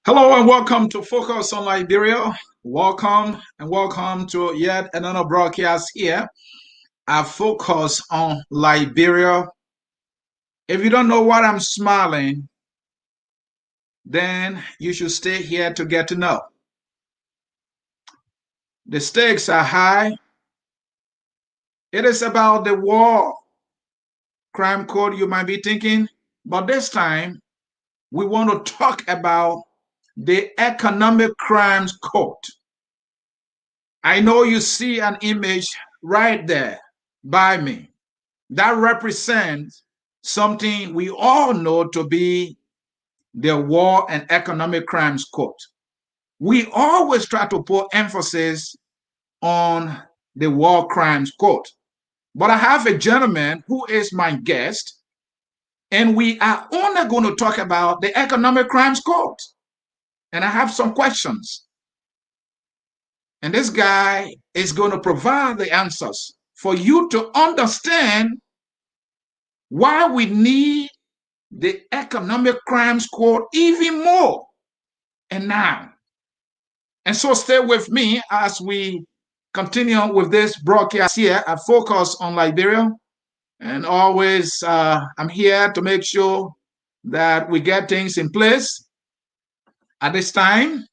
Hello and welcome to Focus on Liberia. Welcome and welcome to yet another broadcast here. I focus on Liberia. If you don't know why I'm smiling, then you should stay here to get to know. The stakes are high. It is about the war crime code, you might be thinking, but this time we want to talk about the economic crimes code. I know you see an image right there by me that represents something we all know to be the War and Economic Crimes Code. We always try to put emphasis on the War Crimes Code. But I have a gentleman who is my guest, and we are only going to talk about the Economic Crimes Code. And I have some questions. And this guy is going to provide the answers for you to understand why we need the Economic Crimes Code even more and now. And so stay with me as we continue with this broadcast here at Focus on Liberia. And always I'm here to make sure that we get things in place. At this time,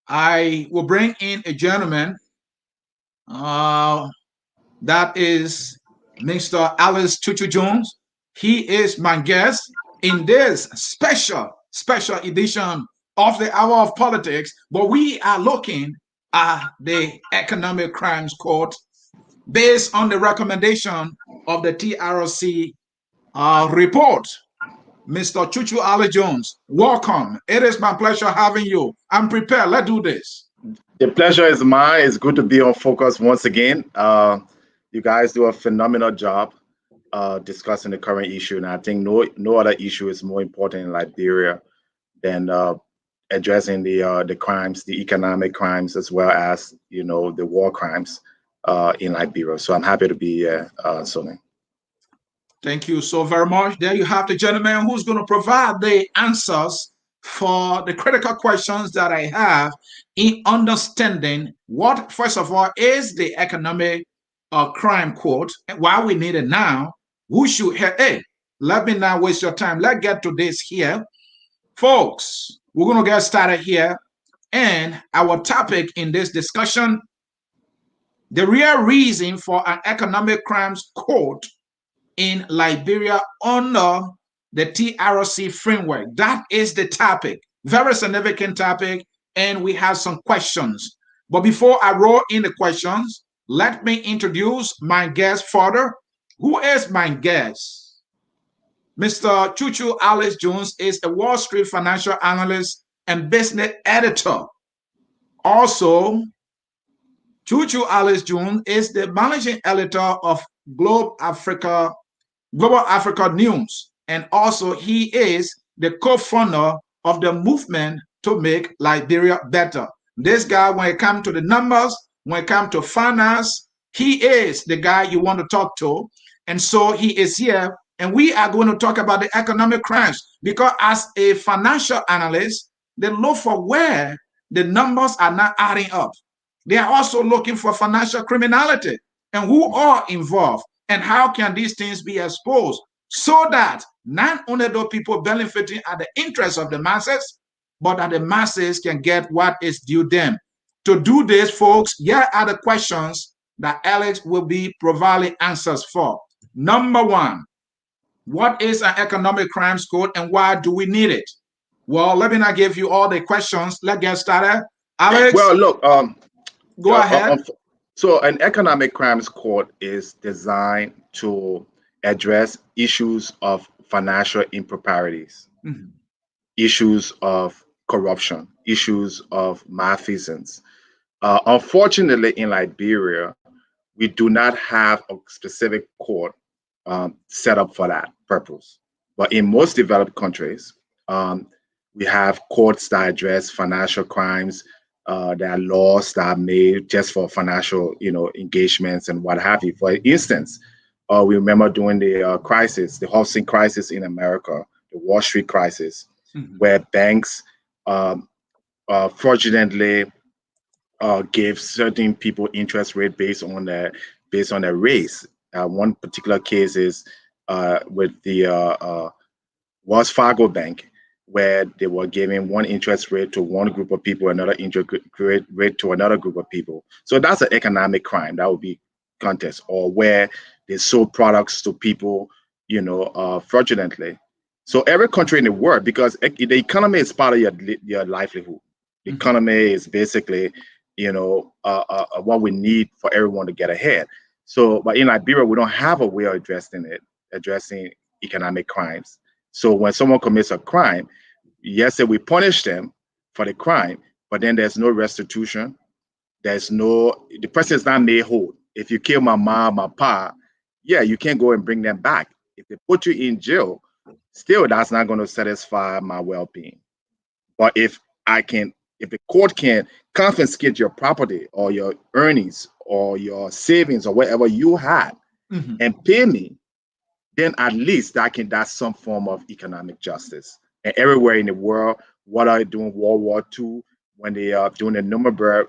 I will bring in a gentleman that is Mr. Alice Chu-Chu Jones. He is my guest in this special edition of the Hour of Politics, but we are looking at the Economic Crimes Court based on the recommendation of the TRC report. Mr. Chu-Chu Ali Jones, welcome. It is my pleasure having you. I'm prepared. Let's do this. The pleasure is mine. It's good to be on Focus once again. You guys do a phenomenal job discussing the current issue, and I think no other issue is more important in Liberia than addressing the crimes, the economic crimes, as well as the war crimes in Liberia. So I'm happy to be here, Sonny. Thank you so very much. There you have the gentleman who's going to provide the answers for the critical questions that I have in understanding what, first of all, is the Economic Crime Code and why we need it now. Who should have? Hey, let me not waste your time. Let's get to this here. Folks, we're going to get started here. And our topic in this discussion, the real reason for an Economic Crimes Code in Liberia under the TRC framework. That is the topic. Very significant topic. And we have some questions. But before I roll in the questions, let me introduce my guest further. Who is my guest? Mr. Chu-Chu Alice Jones is a Wall Street financial analyst and business editor. Also, Chu-Chu Alice Jones is the managing editor of Global Africa News. And also he is the co-founder of the movement to make Liberia better. This guy, when it comes to the numbers, when it comes to finance, he is the guy you want to talk to. And so he is here. And we are going to talk about the economic crimes because as a financial analyst, they look for where the numbers are not adding up. They are also looking for financial criminality and who are involved and how can these things be exposed so that not only do people benefiting at the interest of the masses, but that the masses can get what is due them. To do this, folks, here are the questions that Alex will be providing answers for. Number one, what is an economic crimes code and why do we need it? Well, let me not give you all the questions. Let's get started. Alex? Well, look, go ahead. So an economic crimes court is designed to address issues of financial improprieties, issues of corruption, issues of malfeasance. Unfortunately, in Liberia, we do not have a specific court set up for that purpose. But in most developed countries, we have courts that address financial crimes, There are laws that are made just for financial, engagements and what have you. For instance, we remember during the crisis, the housing crisis in America, the Wall Street crisis, where banks fraudulently gave certain people interest rate based on their race. One particular case is with the Wells Fargo Bank, where they were giving one interest rate to one group of people, another interest rate to another group of people. So that's an economic crime. That would be contest, or where they sold products to people, fraudulently. So every country in the world, because the economy is part of your livelihood. The economy is basically, what we need for everyone to get ahead. So, but in Liberia, we don't have a way of addressing economic crimes. So when someone commits a crime, yes, we punish them for the crime, but then there's no restitution. The person is not made whole. If you kill my mom, my pa, yeah, you can't go and bring them back. If they put you in jail, still that's not going to satisfy my well-being. But if the court can confiscate your property or your earnings or your savings or whatever you had and pay me, then at least that's some form of economic justice. And everywhere in the world, what are they doing World War II, when they are doing the Nuremberg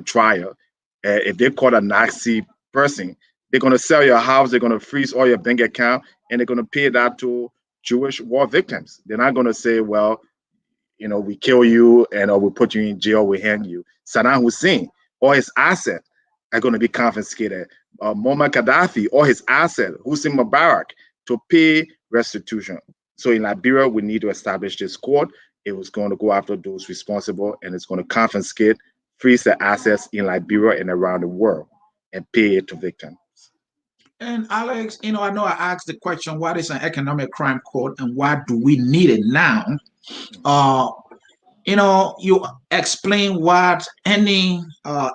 trial, if they caught a Nazi person, they're going to sell your house, they're going to freeze all your bank account, and they're going to pay that to Jewish war victims. They're not going to say, well, we kill you or we put you in jail, we hang you. Saddam Hussein, all his assets are going to be confiscated. Muammar Gaddafi, all his assets, Hussein Mubarak, to pay restitution. So in Liberia, we need to establish this court. It was going to go after those responsible, and it's going to confiscate, freeze the assets in Liberia and around the world, and pay it to victims. And Alex, I know I asked the question, what is an economic crime court and why do we need it now? You explain what any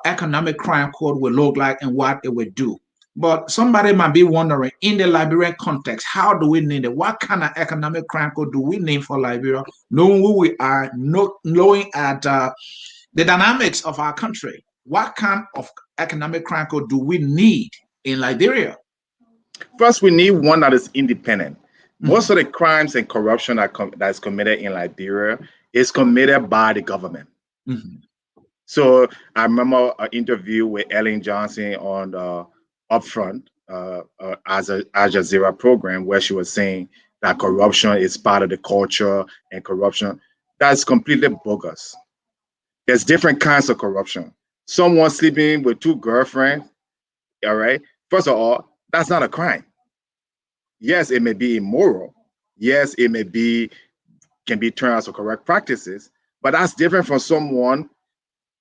economic crime court will look like and what it will do. But somebody might be wondering, in the Liberian context, how do we need it? What kind of economic crime code do we need for Liberia, knowing who we are, knowing at the dynamics of our country? What kind of economic crime code do we need in Liberia? First, we need one that is independent. Most of the crimes and corruption that is committed in Liberia is committed by the government. So I remember an interview with Ellen Johnson on Upfront as a Al Jazeera program, where she was saying that corruption is part of the culture, and corruption, that's completely bogus. There's different kinds of corruption. Someone sleeping with two girlfriends, all right? First of all, that's not a crime. Yes, it may be immoral. Yes, can be turned as correct practices, but that's different from someone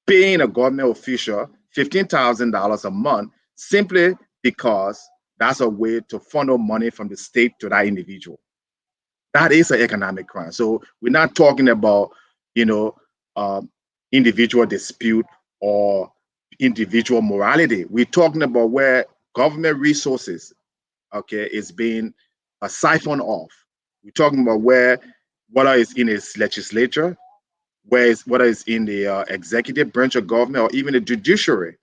paying a government official $15,000 a month simply because that's a way to funnel money from the state to that individual. That is an economic crime. So we're not talking about, individual dispute or individual morality. We're talking about where government resources, is being siphoned off. We're talking about whether it's in its legislature, whether it's in the executive branch of government, or even the judiciary.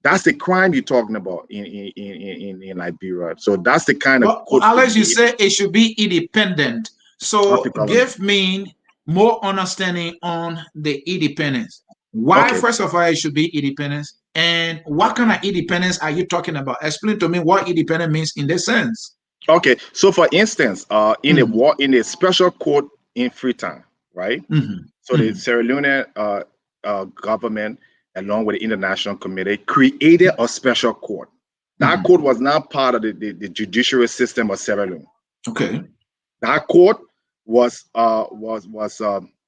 That's the crime you're talking about in Liberia. So that's the kind of. Well, Alex, you say it should be independent. So give me more understanding on the independence. Why, first of all, it should be independence, and what kind of independence are you talking about? Explain to me what independent means in this sense. Okay, so for instance, in a special court in Freetown, right? So the Sierra Leone government, along with the International Committee, created a special court. That court was not part of the judiciary system of Sierra Leone. Okay. That court was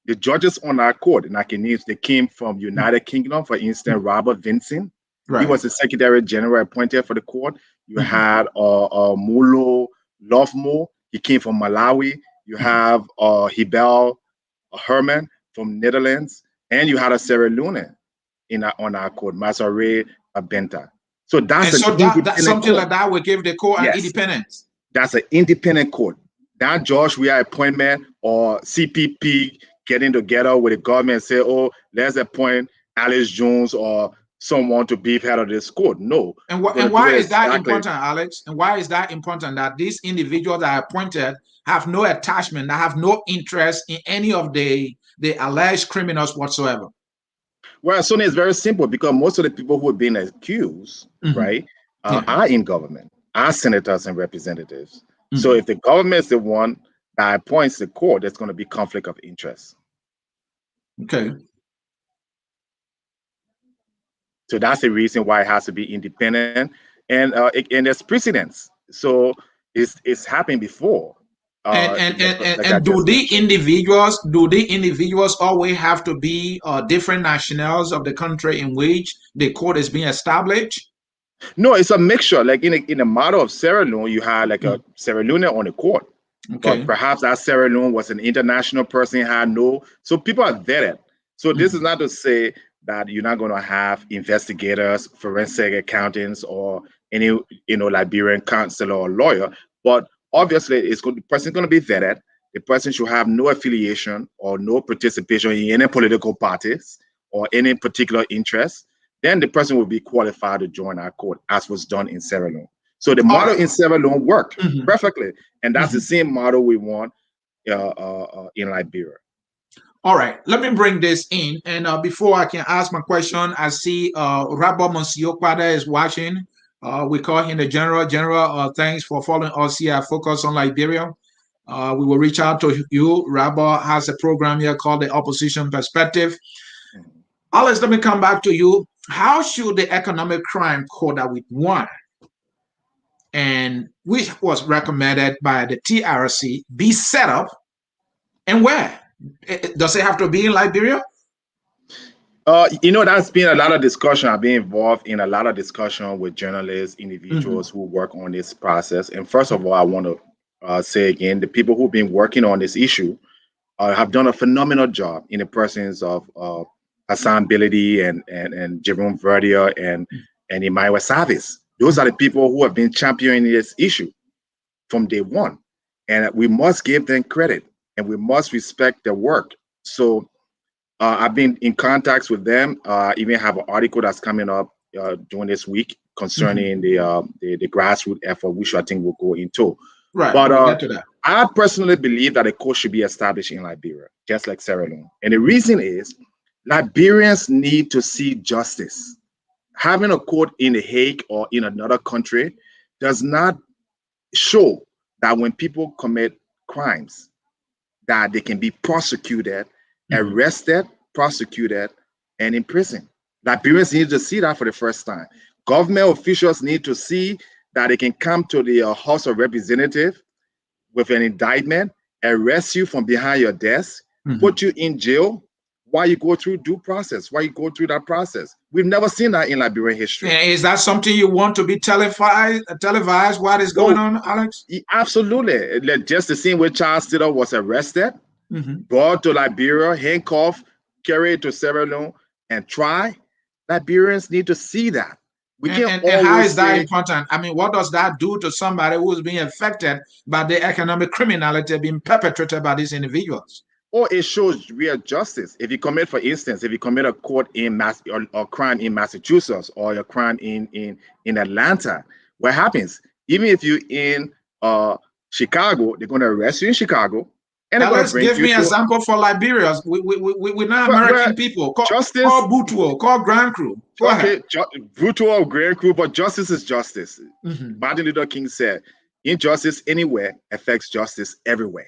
the judges on that court, and I can name, they came from United Kingdom. For instance, Robert Vincent, he was the Secretary General appointed for the court. You had Mulo Lovemo, he came from Malawi. You have Hibel Herman from Netherlands, and you had a Sierra Leone on our court, Masare Benta. So that's something court. Like that will give the court an independence. That's an independent court. That George Weah appointment or CPP getting together with the government and say, oh, let's appoint Alex Jones or someone to be head of this court. No, we're going And to do why it is that exactly. important, Alex? And why is that important that these individuals that are appointed have no attachment, that have no interest in any of the alleged criminals whatsoever? Well, Sonia, it's very simple because most of the people who are being accused, right, Yeah. are in government, are senators and representatives. So Mm-hmm. if the government is the one that appoints the court, there's going to be conflict of interest. Okay. So that's the reason why it has to be independent, and there's precedence. So it's happened before. Like I And just mentioned. do the individuals always have to be different nationals of the country in which the court is being established? No, it's a mixture. Like in a model of Sierra Leone, you had like a Sierra Leone on the court, but Okay. perhaps that Sierra Leone was an international person, had no. So people are vetted. So this is not to say that you're not going to have investigators, forensic accountants, or any Liberian counselor or lawyer, but obviously the person's going to be vetted. The person should have no affiliation or no participation in any political parties or any particular interest. Then the person will be qualified to join our court, as was done in Sierra Leone. So the All model right. in Sierra Leone worked perfectly, and that's the Mhm. same model we want in Liberia. All right, let me bring this in. And before I can ask my question, I see Rabba Monsieur Kwada is watching. We call him the General. General, thanks for following us here at Focus on Liberia. We will reach out to you. Rabba has a program here called the Opposition Perspective. Alex, let me come back to you. How should the economic crime code that we want and which was recommended by the TRC be set up, and where? Does it have to be in Liberia? That's been a lot of discussion. I've been involved in a lot of discussion with journalists, individuals who work on this process. And first of all, I want to say again, the people who've been working on this issue have done a phenomenal job in the presence of Hassan Bilidi and Jerome Verdier and Imaiwa Savis. Those are the people who have been championing this issue from day one. And we must give them credit and we must respect their work. So I've been in contacts with them. I even have an article that's coming up during this week concerning the grassroots effort, which I think we'll go into. Right, But we'll get to that. I personally believe that a court should be established in Liberia, just like Sierra Leone. And the reason is Liberians need to see justice. Having a court in The Hague or in another country does not show that when people commit crimes, that they can be prosecuted, arrested, prosecuted, and imprisoned. Liberians need to see that for the first time. Government officials need to see that they can come to the House of Representatives with an indictment, arrest you from behind your desk, put you in jail while you go through due process, while you go through that process. We've never seen that in Liberian history. Is that something you want to be televised what is going on, Alex? Absolutely. Just the same way Charles Tiller was arrested, brought to Liberia, handcuffed, carried to Sierra Leone, and tried. Liberians need to see that. We can't and how always is that say, important? I mean, what does that do to somebody who is being affected by the economic criminality being perpetrated by these individuals? or it shows real justice. If you commit, for instance, if you commit a court in or crime in Massachusetts or a crime in Atlanta, what happens? Even if you're in Chicago, they're going to arrest you in Chicago, and they're Now going to let's bring give you me an to example for Liberians. We're not well, American people. Call justice. Butuo, call Grand Crew. Go ahead. Brutal or grand crew, but justice is justice. Martin Luther King said, injustice anywhere affects justice everywhere.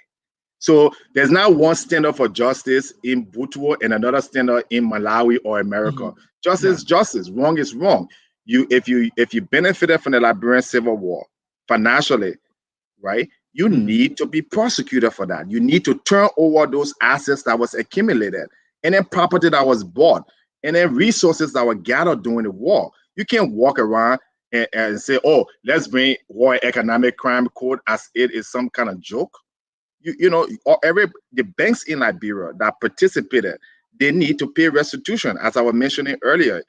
So there's not one standard for justice in Butuo and another standard in Malawi or America. Justice is justice. Wrong is wrong. If you benefited from the Liberian Civil War financially, right? You need to be prosecuted for that. You need to turn over those assets that was accumulated, and then property that was bought, and then resources that were gathered during the war. You can't walk around and say, "Oh, let's bring war economic crime code as it is some kind of joke." The banks in Liberia that participated, they need to pay restitution, as I was mentioning earlier.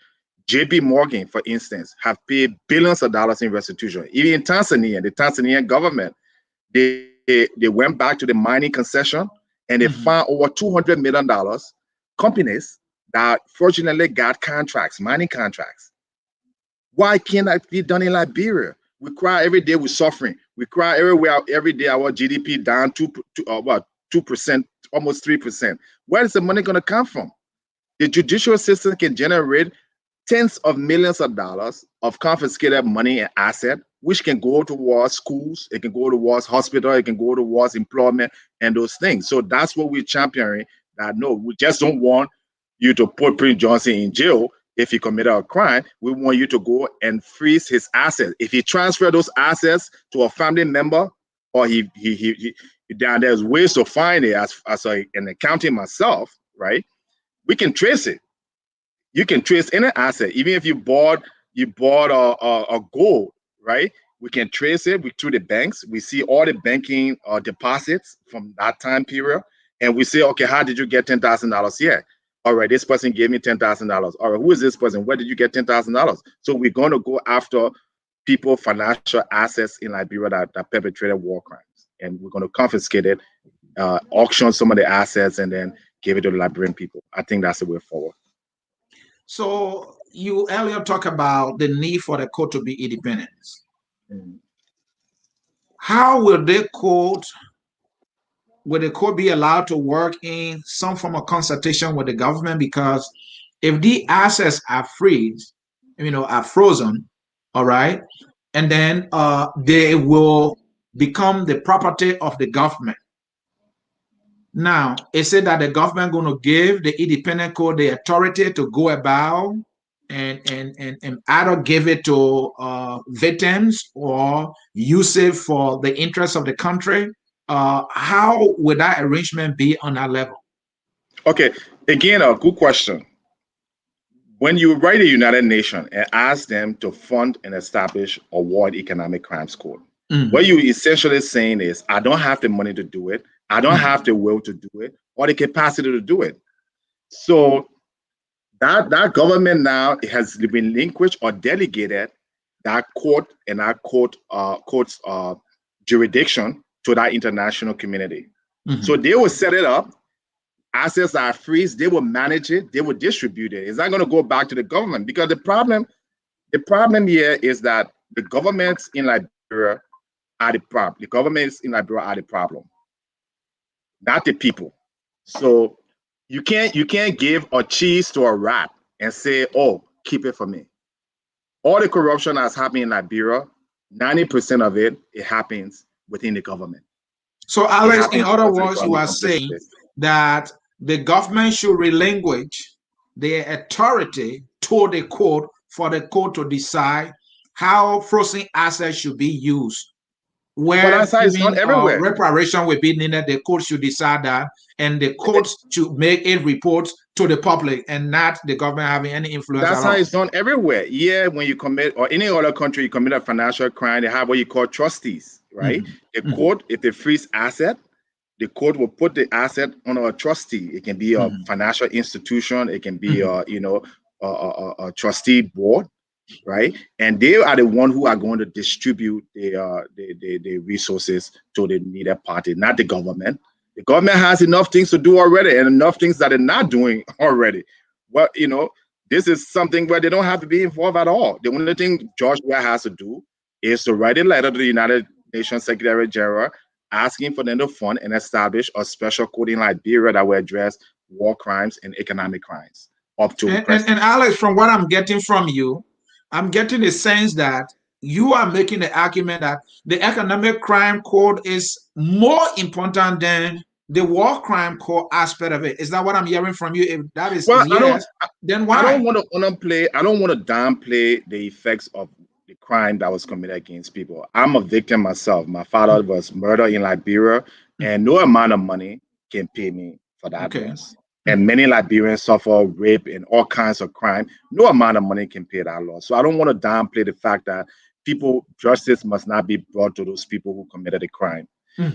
JP Morgan, for instance, have paid billions of dollars in restitution. Even in Tanzania, the Tanzanian government, they went back to the mining concession and they found over $200 million companies that fortunately got contracts, mining contracts. Why can't that be done in Liberia? We cry every day we're suffering. We cry everywhere every day. Our GDP down 2%, almost 3%. Where is the money going to come from? The judicial system can generate tens of millions of dollars of confiscated money and asset, which can go towards schools, it can go towards hospital, it can go towards employment and those things. So that's what we're championing. That no, we just don't want you to put Prince Johnson in jail if he committed a crime. We want you to go and freeze his assets. If he transfer those assets to a family member, or there's ways to find it as an accountant myself, right? We can trace it. You can trace any asset, even if you bought a gold, right? We can trace it through the banks. We see all the banking deposits from that time period, and we say, okay, how did you get $10,000 here? All right, this person gave me $10,000. All right, who is this person? Where did you get $10,000? So we're going to go after people, financial assets in Liberia that perpetrated war crimes, and we're going to confiscate it, auction some of the assets, and then give it to the Liberian people. I think that's the way forward. So you earlier talked about the need for the court to be independent. How will the court be allowed to work in some form of consultation with the government? Because if the assets are freeze, are frozen, all right, and then they will become the property of the government. Now, is it that the government going to give the independent court the authority to go about and either give it to victims or use it for the interest of the country? How would that arrangement be on that level? Okay, again, a good question. When you write a United Nations and ask them to fund and establish a World Economic Crimes Court, what you're essentially saying is, I don't have the money to do it. I don't have the will to do it or the capacity to do it. So that government now has relinquished or delegated that court and that court's jurisdiction to that international community. So they will set it up. Assets are freeze. They will manage it. They will distribute it. It's not going to go back to the government, because the problem here is that the governments in Liberia are the problem. The governments in Liberia are the problem, not the people. So you can't give a cheese to a rat and say, oh, keep it for me. All the corruption that's happening in Liberia, 90% of it happens within the government. So Alex, in other words, you are saying that the government should relinquish their authority to the court for the court to decide how frozen assets should be used. Where even reparation will be needed, the court should decide that, and the courts should make a report to the public and not the government having any influence. That's how it's done everywhere. Yeah, when you commit, or any other country, you commit a financial crime, they have what you call trustees, right? The court, if they freeze asset, the court will put the asset on a trustee. It can be a financial institution, it can be a trustee board, right? And they are the one who are going to distribute the resources to the needed party, not the government. The government has enough things to do already, and enough things that they're not doing already. Well, this is something where they don't have to be involved at all. The only thing George Weah has to do is to write a letter to the United Nations Secretary General asking for them to fund and establish a special court in Liberia that will address war crimes and economic crimes up to and Alex, from what I'm getting from you, I'm getting the sense that you are making the argument that the economic crime code is more important than the war crime code aspect of it. Is that what I'm hearing from you? If that is yes, then why? I don't want to downplay the effects of the crime that was committed against people. I'm a victim myself. My father was murdered in Liberia, and no amount of money can pay me for that loss. And many Liberians suffer rape and all kinds of crime. No amount of money can pay that loss. So I don't want to downplay the fact that justice must not be brought to those people who committed a crime.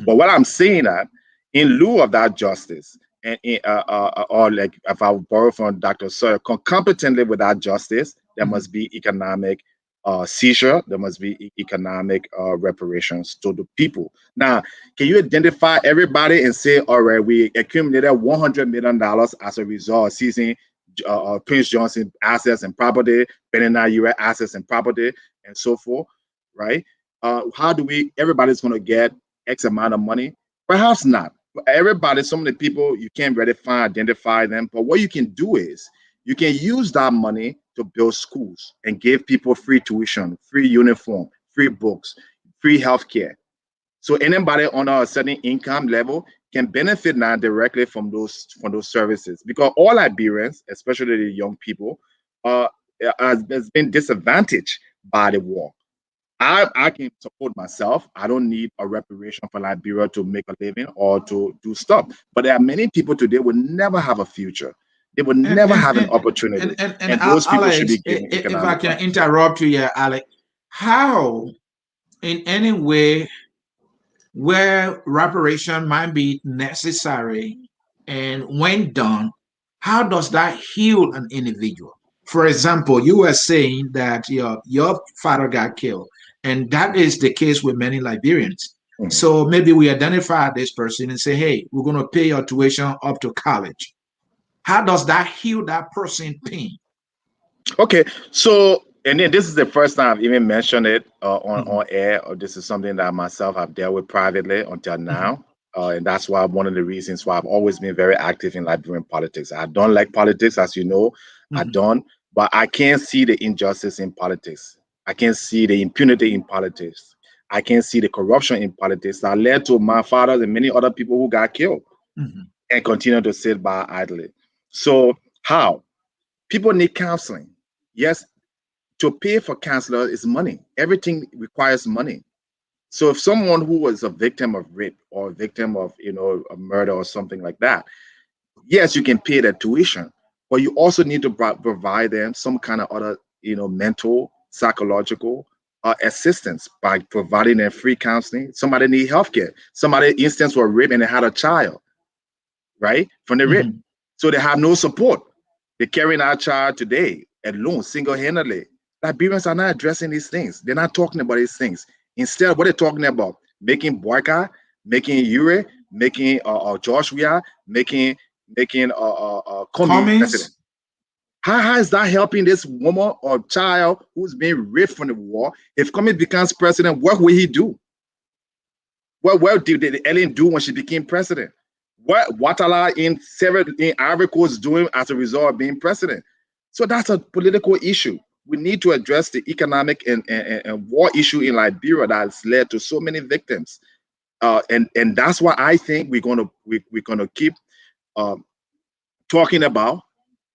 But what I'm saying that in lieu of that justice, and or like if I borrow from Dr. Sawyer, concomitantly with that justice, there must be economic seizure, there must be economic reparations to the people. Now, can you identify everybody and say, all right, we accumulated $100 million as a result of seizing Prince Johnson assets and property, Bennett Yuri assets and property, and so forth, right? How do everybody's going to get X amount of money? Perhaps not. Everybody, some of the people, you can't really identify them. But what you can do is you can use that money to build schools and give people free tuition, free uniform, free books, free healthcare. So anybody on a certain income level can benefit now directly from those services, because all Liberians, especially the young people, has been disadvantaged by the war. I can support myself. I don't need a reparation for Liberia to make a living or to do stuff. But there are many people today who will never have a future. They will never have an opportunity. And those people should be Alex, given if I economic can rights. interrupt you here, Alex, how, in any way, where reparation might be necessary, and when done, how does that heal an individual? For example, you were saying that your father got killed, and that is the case with many Liberians. Mhm. So maybe we identify this person and say, hey, we're going to pay your tuition up to college. How does that heal that person's pain? Okay, so and then this is the first time I've even mentioned it Mhm, on air, or this is something that myself have dealt with privately until mhm, now. And that's why one of the reasons why I've always been very active in Liberian politics. I don't like politics, as you know, I mhm. don't, but I can't see the injustice in politics. I can't see the impunity in politics. I can't see the corruption in politics that led to my father and many other people who got killed Mhm. and continue to sit by idly. So how? People need counseling. Yes, to pay for counselor is money. Everything requires money. So if someone who was a victim of rape or a victim of a murder or something like that, yes, you can pay their tuition, but you also need to provide them some kind of other mental, psychological assistance by providing them free counseling. Somebody need healthcare. Somebody instance was rape and they had a child, right, from the rape, Mhm. so they have no support. They're carrying our child today alone, single-handedly. Liberians are not addressing these things. They're not talking about these things. Instead, what they're talking about, making boycott, making Yuri, making Joshua, making Comey president. Cummings? How is that helping this woman or child who's being raped from the war? If Comey becomes president, what will he do? What did Ellen do when she became president? What Watala in Ivory Coast doing as a result of being president? So that's a political issue. We need to address the economic and war issue in Liberia that's led to so many victims. And that's why I think we're gonna keep um, talking about.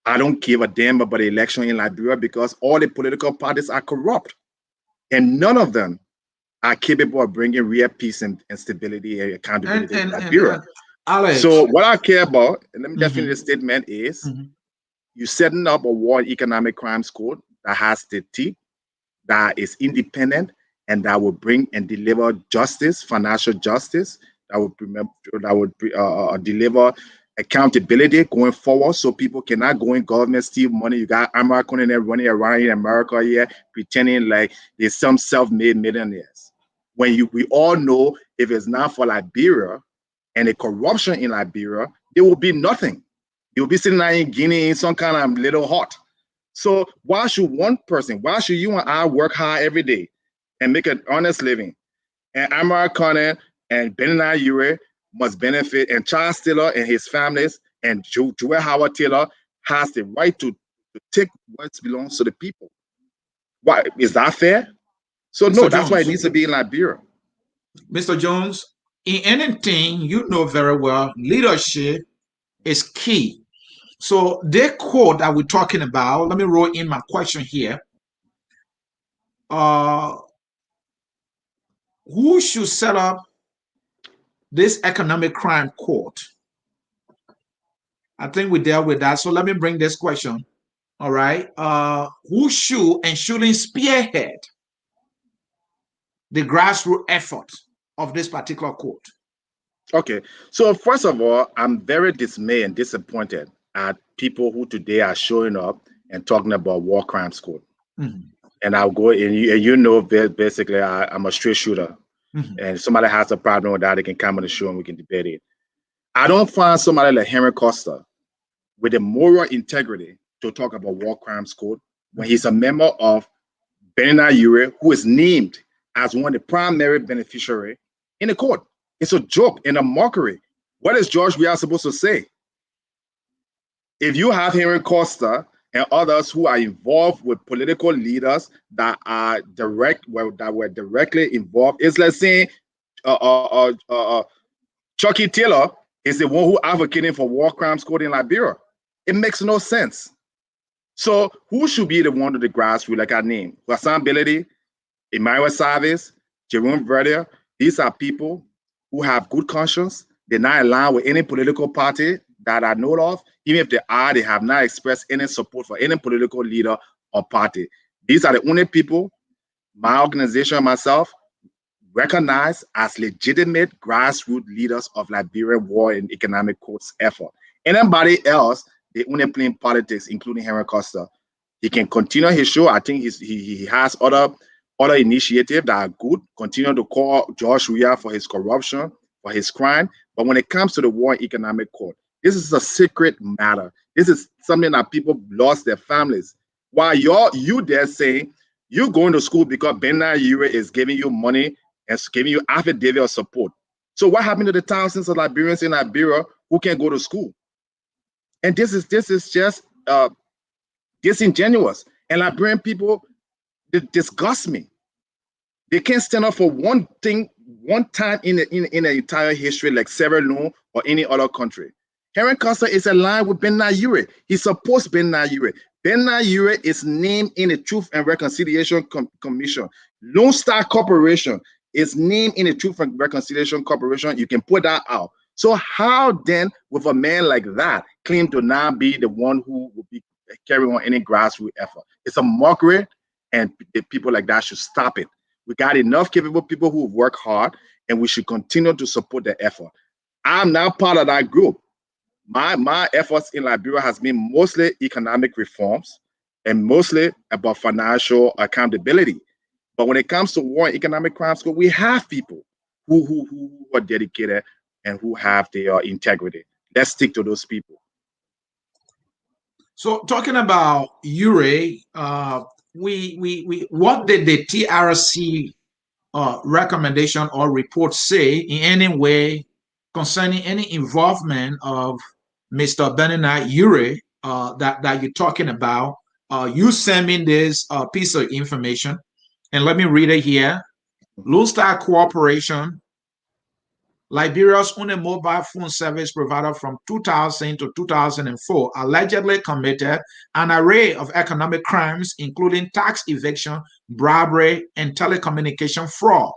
I don't give a damn about the election in Liberia, because all the political parties are corrupt, and none of them are capable of bringing real peace and stability and And, accountability in and, and, Liberia. and Alex. So what I care about, and let me just finish Mhm, the statement, is mhm. you setting up a war and economic crimes court that has the teeth, that is independent, and that will bring and deliver justice, financial justice, that would deliver accountability going forward, so people cannot go in government steal money. You got American in there running around in America here pretending like there's some self-made millionaires. When we all know, if it's not for Liberia and the corruption in Liberia, there will be nothing. You'll be sitting there in Guinea in some kind of little hut. So why should one person, why should you and I work hard every day and make an honest living? And Amar Khan and Bennett Yuri must benefit, and Charles Taylor and his families and Joel Howard Taylor has the right to take what belongs to the people. Why is that fair? So Mr. no, that's why it Jones. needs to be in Liberia. Mr. Jones, in anything you know very well, leadership is key. So the quote that we're talking about, let me roll in my question here. Uh, who should set up this economic crime court? I think we dealt with that. So let me bring this question. All right. Who should and shouldn't spearhead the grassroots effort of this particular court? Okay, so first of all, I'm very dismayed and disappointed at people who today are showing up and talking about war crimes court. Mhm, And I'll go and basically I'm a straight shooter. mhm, And if somebody has a problem with that, they can come on the show and we can debate it. I don't find somebody like Henry Costa with the moral integrity to talk about war crimes code when he's a member of Bennett Yuri, who is named as one of the primary beneficiary in the court. It's a joke and a mockery. What is George Weah supposed to say? If you have Henry Costa and others who are involved with political leaders that are that were directly involved, it's like saying Chucky Taylor is the one who advocating for war crimes code in Liberia. It makes no sense. So who should be the one to the grassroots, like I named? Hassan Bility, Emmanuel Savis, Jerome Verdier. These are people who have good conscience. They're not aligned with any political party that I know of. Even if they are, they have not expressed any support for any political leader or party. These are the only people my organization and myself recognize as legitimate grassroots leaders of Liberian war and economic courts effort. Anybody else, they only playing politics, including Henry Costa. He can continue his show. I think he has other initiatives that are good. Continue to call George Weah for his corruption, for his crime. But when it comes to the war and economic court, this is a secret matter. This is something that people lost their families. While you there saying you're going to school because Bennett Yuri is giving you money and giving you affidavit of support. So what happened to the thousands of Liberians in Liberia who can't go to school? And this is just disingenuous. And Liberian people, they disgust me. They can't stand up for one thing, one time in the entire history, like Sierra Leone or any other country. Henry Costa is aligned with Bennett Yuri. He supports Bennett Yuri. Bennett Yuri is named in the Truth and Reconciliation Commission. Lone Star Corporation is named in the Truth and Reconciliation Corporation. You can put that out. So how then, with a man like that, claim to not be the one who will be carrying on any grassroots effort? It's a mockery, and the people like that should stop it. We got enough capable people who work hard, and we should continue to support the effort. I'm now part of that group. My efforts in Liberia has been mostly economic reforms and mostly about financial accountability. But when it comes to war and economic crimes, we have people who are dedicated and who have their integrity. Let's stick to those people. So talking about Yuri, what did the TRC recommendation or report say in any way concerning any involvement of Mr. Bennett Yuri that you're talking about? You send me this piece of information, and let me read it here. Lone Star Corporation, Liberia's only mobile phone service provider from 2000 to 2004, allegedly committed an array of economic crimes, including tax evasion, bribery, and telecommunication fraud.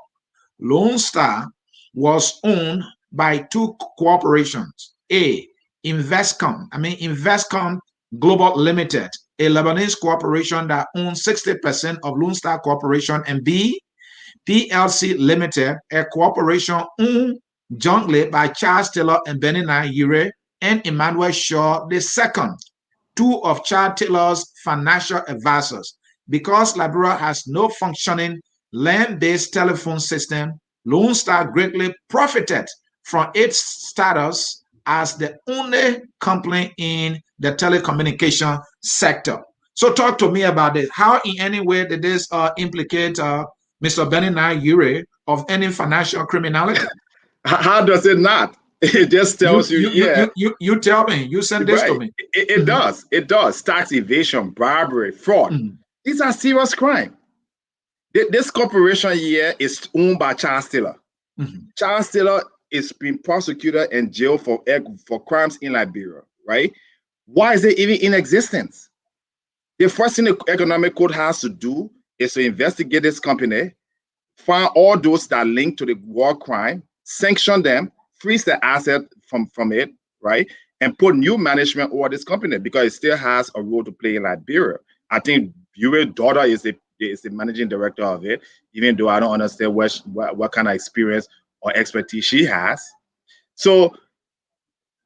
Lone Star was owned by two corporations: A, Investcom Global Limited, a Lebanese corporation that owns 60% of Lone Star Corporation, and B, PLC Limited, a corporation owned jointly by Charles Taylor and Bennett Yuri and Emmanuel Shaw II, two of Charles Taylor's financial advisors. Because Liberia has no functioning land-based telephone system, Lone Star greatly profited from its status as the only company in the telecommunication sector. So talk to me about this. How in any way did this implicate Mr. Bennett Yuri of any financial criminality? How does it not? It just tells you. You tell me. You send this to me. It does. It does. Tax evasion, bribery, fraud. These are serious crime. This corporation here is owned by Charles Taylor. Charles Taylor is being prosecuted and jailed for crimes in Liberia, right? Why is it even in existence? The first thing the economic code has to do is to investigate this company, find all those that link to the war crime, sanction them, freeze the asset from it, right? And put new management over this company because it still has a role to play in Liberia. I think Yuri's daughter is the managing director of it, even though I don't understand what kind of experience or expertise she has. So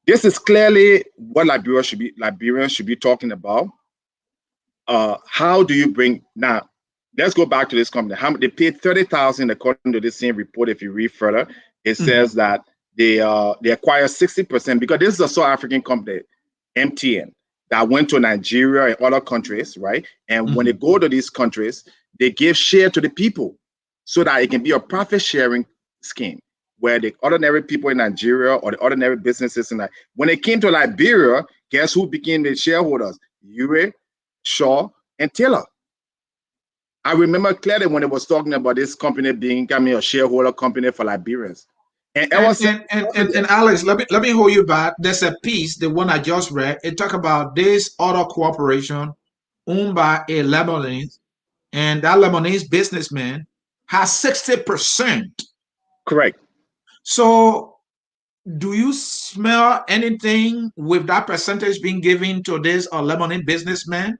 this is clearly what Liberians should be talking about. How do you bring now? Let's go back to this company. They paid $30,000 according to this same report. If you read further, it says that they acquire 60% because this is a South African company, MTN, that went to Nigeria and other countries, right? And when they go to these countries, they give share to the people so that it can be a profit sharing scheme where the ordinary people in Nigeria or the ordinary businesses in that. When it came to Liberia, guess who became the shareholders? Yuri, Shaw, and Taylor. I remember clearly when it was talking about this company becoming a shareholder company for Liberians. And it was and Alex, let me hold you back. There's a piece, the one I just read. It talk about this auto corporation owned by a Lebanese, and that Lebanese businessman has 60%. correct. So, do you smell anything with that percentage being given to this Lebanese businessman?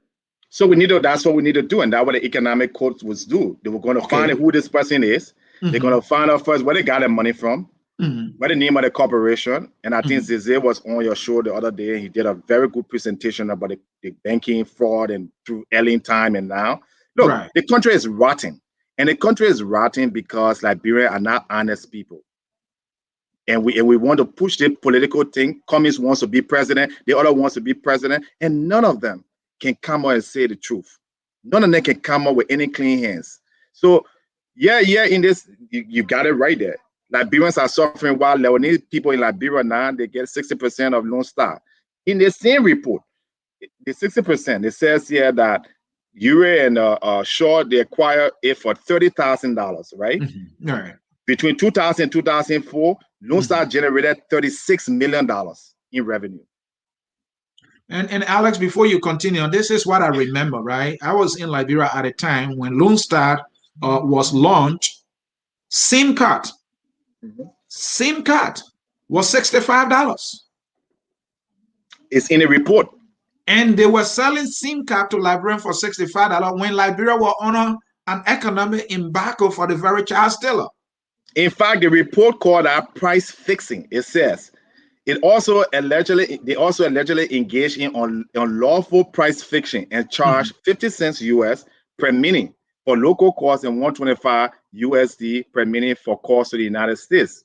So that's what we need to do. And that's what the economic courts was do. They were going to find out who this person is. They're going to find out first where they got their money from, what the name of the corporation. And I think Zizé was on your show the other day. He did a very good presentation about the banking fraud and through Ellen time and now. Look, the country is rotting. And the country is rotting because Liberians are not honest people. And we want to push the political thing. Cummings wants to be president. The other wants to be president. And none of them can come out and say the truth. None of them can come up with any clean hands. So, in this, you got it right there. Liberians are suffering while Lebanese people in Liberia now, they get 60% of Lone Star. In the same report, the 60%, it says here that Yuri and Shaw, they acquire it for $30,000, right? Right. Between 2000 and 2004, Lone Star generated $36 million in revenue. And Alex, before you continue, this is what I remember, right? I was in Liberia at a time when Lone Star was launched. SIM card was $65. It's in a report. And they were selling SIM card to Liberians for $65 when Liberia were under an economic embargo for the very child stealer. In fact, the report called that price fixing. It says they also allegedly engaged in unlawful price fixing and charged 50 cents US per minute for local calls and 125 USD per minute for calls to the United States.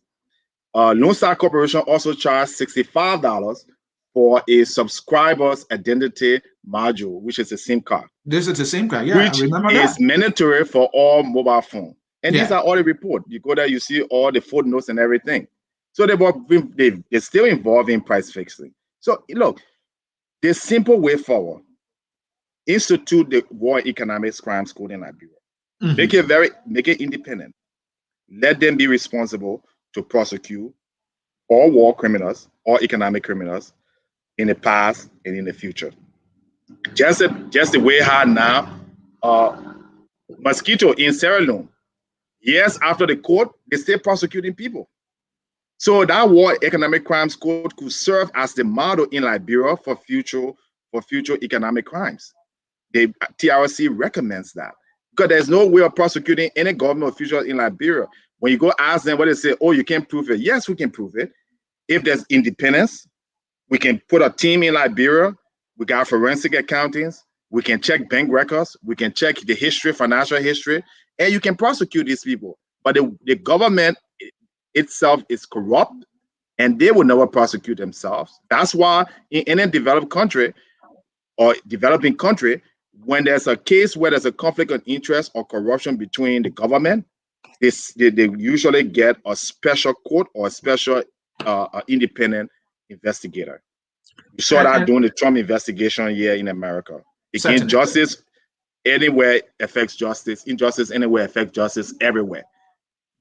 Lone Star Corporation also charged $65 for a subscriber's identity module, which is a SIM card. This is a SIM card, yeah. Which is mandatory for all mobile phones. And these are all the reports. You go there, you see all the footnotes and everything. So they're still involved in price fixing. So look, the simple way forward, institute the War Economics Crimes Code in Liberia. Make it independent. Let them be responsible to prosecute all war criminals or economic criminals in the past and in the future. Just the way how now, Mosquito in Sierra Leone, years after the court, they still prosecuting people. So that War Economic Crimes Code could serve as the model in Liberia for future economic crimes. The TRC recommends that because there's no way of prosecuting any government official in Liberia. When you go ask them what they say, oh, you can't prove it. Yes, we can prove it. If there's independence, we can put a team in Liberia. We got forensic accountants. We can check bank records. We can check the history, financial history, and you can prosecute these people. But the government itself is corrupt, and they will never prosecute themselves. That's why in any developed country or developing country, when there's a case where there's a conflict of interest or corruption between the government, they usually get a special court or a special independent investigator. You saw that during the Trump investigation here in America. Again, justice anywhere affects justice. Injustice anywhere affects justice everywhere.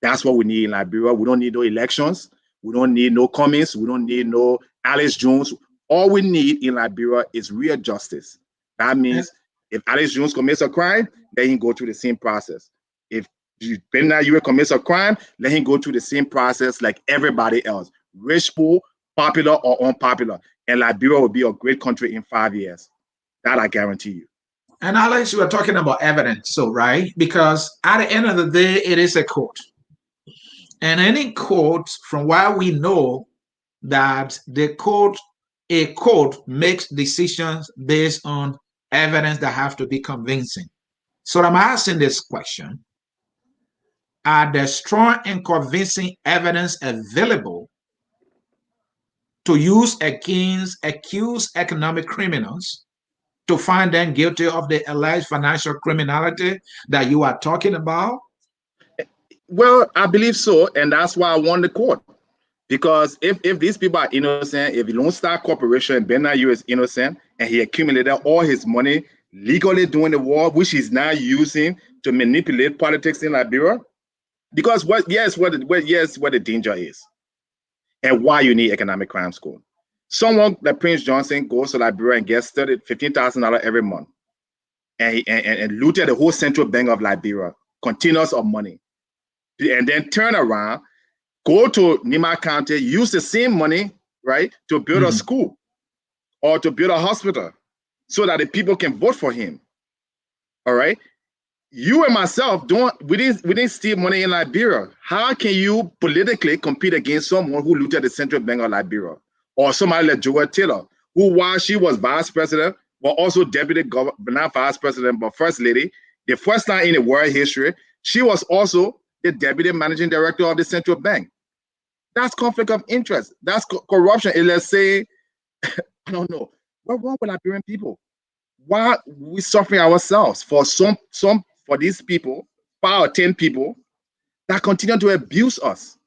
That's what we need in Liberia. We don't need no elections. We don't need no Cummings. We don't need no Alex Jones. All we need in Liberia is real justice. That means if Alex Jones commits a crime, let him go through the same process. If Bennett Yuri commits a crime, let him go through the same process like everybody else. Rich, poor, popular or unpopular. And Liberia will be a great country in 5 years. That I guarantee you. And Alex, you were talking about evidence, so right? Because at the end of the day, it is a court. And any court, from what we know, that a court makes decisions based on evidence that have to be convincing. So I'm asking this question. Are there strong and convincing evidence available to use against accused economic criminals to find them guilty of the alleged financial criminality that you are talking about? Well, I believe so, and that's why I won the court. Because if these people are innocent, if Lone Star Corporation, Bennett Yuri is innocent, and he accumulated all his money legally during the war, which he's now using to manipulate politics in Liberia, because where the danger is, and why you need economic crime school. Someone like Prince Johnson goes to Liberia and gets $15,000 every month, and looted the whole central bank of Liberia, containers of money, and then turn around, go to Nima County, use the same money, right, to build a school or to build a hospital so that the people can vote for him. All right. You and myself we didn't steal money in Liberia. How can you politically compete against someone who looted the central bank of Liberia? Or somebody like Joel Taylor, who, while she was vice president, but also deputy governor, not vice president, but first lady, the first time in the world history, she was also the deputy managing director of the central bank. That's conflict of interest. That's corruption. And let's say, I don't know, what's wrong with Liberian people? Why are we suffering ourselves for for these people, 5 or 10 people that continue to abuse us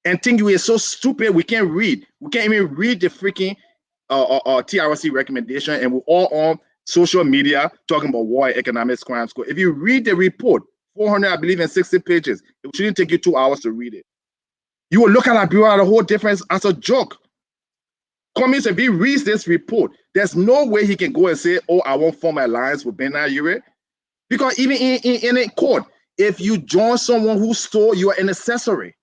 and think we are so stupid we can't read. We can't even read the freaking TRC recommendation, and we're all on social media talking about war and economics crime school. If you read the report, 400, I believe, and 60 pages, it shouldn't take you 2 hours to read it. You will look at Liberia as a whole difference as a joke. Cummings, if he reads this report, there's no way he can go and say, oh, I won't form an alliance with Bennett Yuri. Because even in a court, if you join someone who stole, you are an accessory.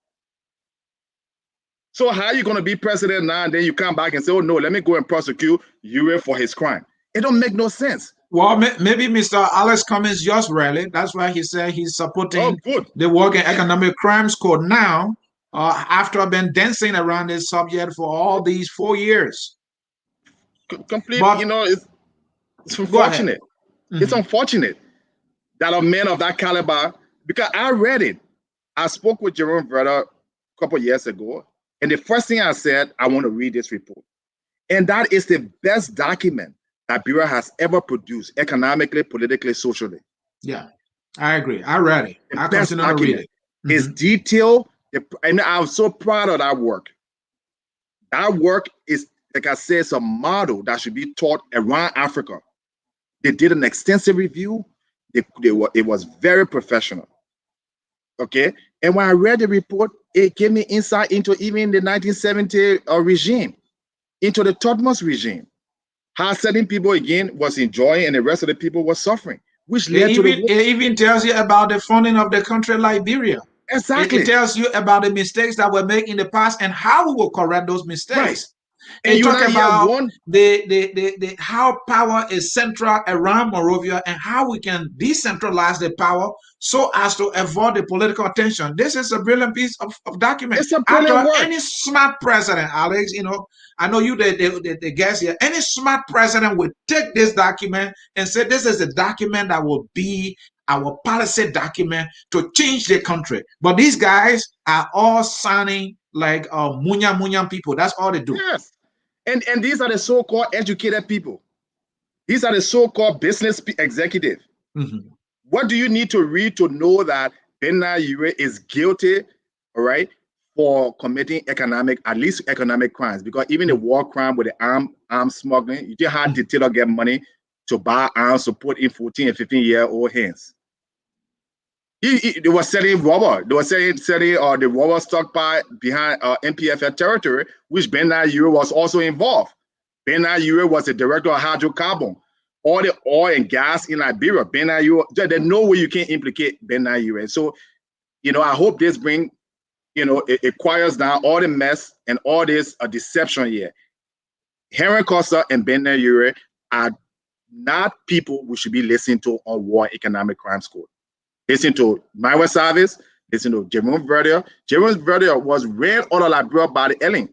So how are you going to be president now and then you come back and say, oh, no, let me go and prosecute Yuri for his crime? It don't make no sense. Well, maybe Mr. Alex Cummings just rarely. That's why he said he's supporting the Work and Economic Crimes Code now, after I've been dancing around this subject for all these 4 years. Completely, it's unfortunate. It's unfortunate that a man of that caliber, because I read it. I spoke with Jerome Verda a couple of years ago, and the first thing I said, I want to read this report. And that is the best document Liberia has ever produced, economically, politically, socially. Yeah, I agree. I read it. I continue to read it. It's detailed, and I'm so proud of that work. That work is, like I said, it's a model that should be taught around Africa. They did an extensive review. It was very professional. Okay, and when I read the report, it gave me insight into even the 1970 regime, into the Totmos regime. How certain people again was enjoying and the rest of the people was suffering, which led to it even tells you about the funding of the country Liberia. Exactly. It tells you about the mistakes that were made in the past and how we will correct those mistakes. Right. And you talk about the how power is central around Monrovia and how we can decentralize the power so as to avoid the political tension. This is a brilliant piece of document. It's a brilliant work. Any smart president, Alex, I know you the guest here. Any smart president would take this document and say this is a document that will be our policy document to change the country. But these guys are all signing like munya people. That's all they do. Yes. And these are the so-called educated people. These are the so-called business executive. What do you need to read to know that Bennett Yuri is guilty, all right, for committing at least economic crimes? Because even the war crime with the arms smuggling, you just had to Taylor get money to buy arms to put in 14 and 15-year-old hands. They were selling rubber. They were selling the rubber stockpile behind MPFL territory, which Bennett Yuri was also involved. Bennett Yuri was the director of hydrocarbon. All the oil and gas in Liberia, Bennett Yuri, there's no way you can implicate Bennett Yuri. So, I hope this it quiets down all the mess and all this deception here. Henry Costa and Bennett Yuri are not people we should be listening to on war economic crimes code. Listen to Myra Savage, listen to Jerome Verda. Jerome Verda was ran out of Liberia by the Ellen.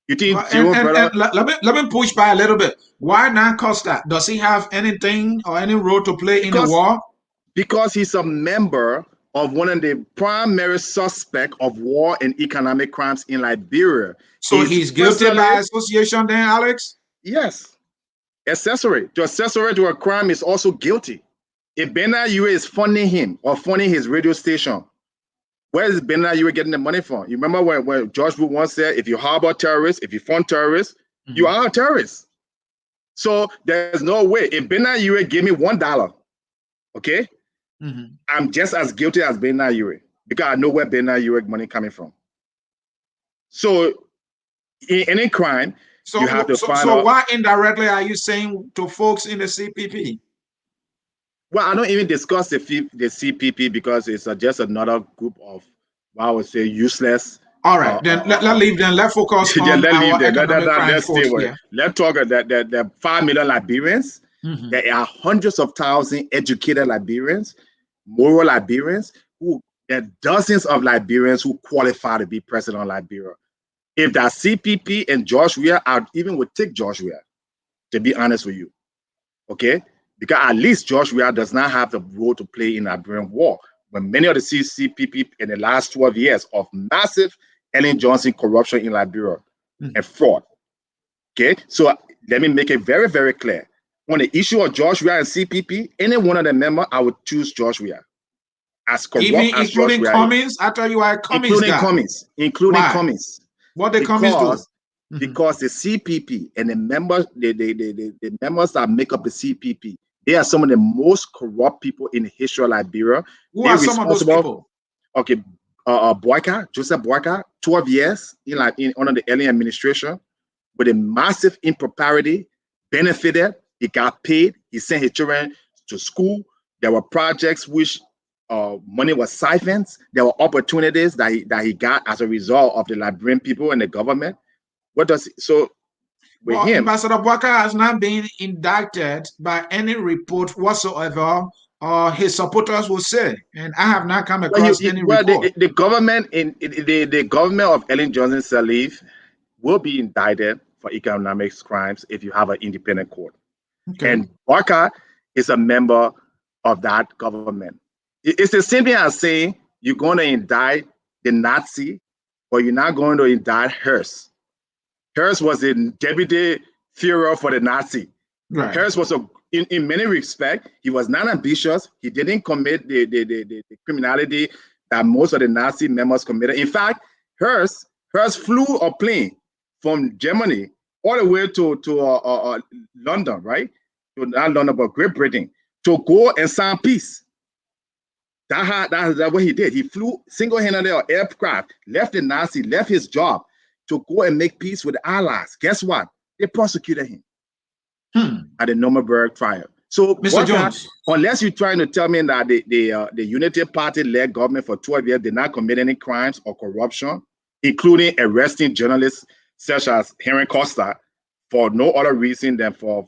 You think let me push by a little bit. Why not Costa? Does he have anything or any role to play in the war? Because he's a member of one of the primary suspects of war and economic crimes in Liberia. So he's guilty by association then, Alex? Yes. Accessory. To accessory to a crime is also guilty. If Bennett Yuri is funding him or funding his radio station, where is Bennett Yuri getting the money from? You remember when George Bush once said, if you harbor terrorists, if you fund terrorists, you are a terrorist. So there's no way. If Bennett Yuri gave me $1, okay, I'm just as guilty as Bennett Yuri because I know where Bennett Yuri money coming from. So in any crime, you have to find out. So why indirectly are you saying to folks in the CPP? Well, I don't even discuss the CPP because it's just another group of, I would say, useless. All right, then let's focus on our economic crime force here. Let's talk about the 5 million Liberians. There are hundreds of thousands educated Liberians, moral Liberians, there are dozens of Liberians who qualify to be president of Liberia. If that CPP and George Weah, I even would take George Weah, to be honest with you. Okay? Because at least George Weah does not have the role to play in the Liberian war. But many of the CPP in the last 12 years of massive Ellen Johnson corruption in Liberia and fraud. Okay? So let me make it very, very clear. On the issue of George Weah and CPP, any one of the members, I would choose George Weah. As corrupt even as including George Cummings? I thought you were Cummings guy. Including Cummings. What the Cummings do? Because the CPP and the members, the members that make up the CPP, they are some of the most corrupt people in the history of Liberia. Who are some of those people? Okay, Joseph Boyka, 12 years under the Ellen administration, with a massive impropriety, benefited, he got paid, he sent his children to school. There were projects which money was siphoned. There were opportunities that he got as a result of the Liberian people and the government. Ambassador Boyka has not been indicted by any report whatsoever. His supporters will say, and I have not come across any report. The government the government of Ellen Johnson Sirleaf will be indicted for economic crimes if you have an independent court. Okay. And Boyka is a member of that government. It's the same thing as saying you're going to indict the Nazi, but you're not going to indict Hearst. Hearst was the deputy Führer for the Nazi. Right. Hearst was in many respects, he was not ambitious. He didn't commit the criminality that most of the Nazi members committed. In fact, Hearst flew a plane from Germany all the way to London, right? To not London, but Great Britain, to go and sign peace. That's what he did. He flew single-handedly on aircraft, left the Nazi, left his job to go and make peace with the Allies. Guess what? They prosecuted him at the Nuremberg trial. So, Mr. Jones, unless you're trying to tell me that the Unity Party-led government for 12 years did not commit any crimes or corruption, including arresting journalists such as Henry Costa for no other reason than for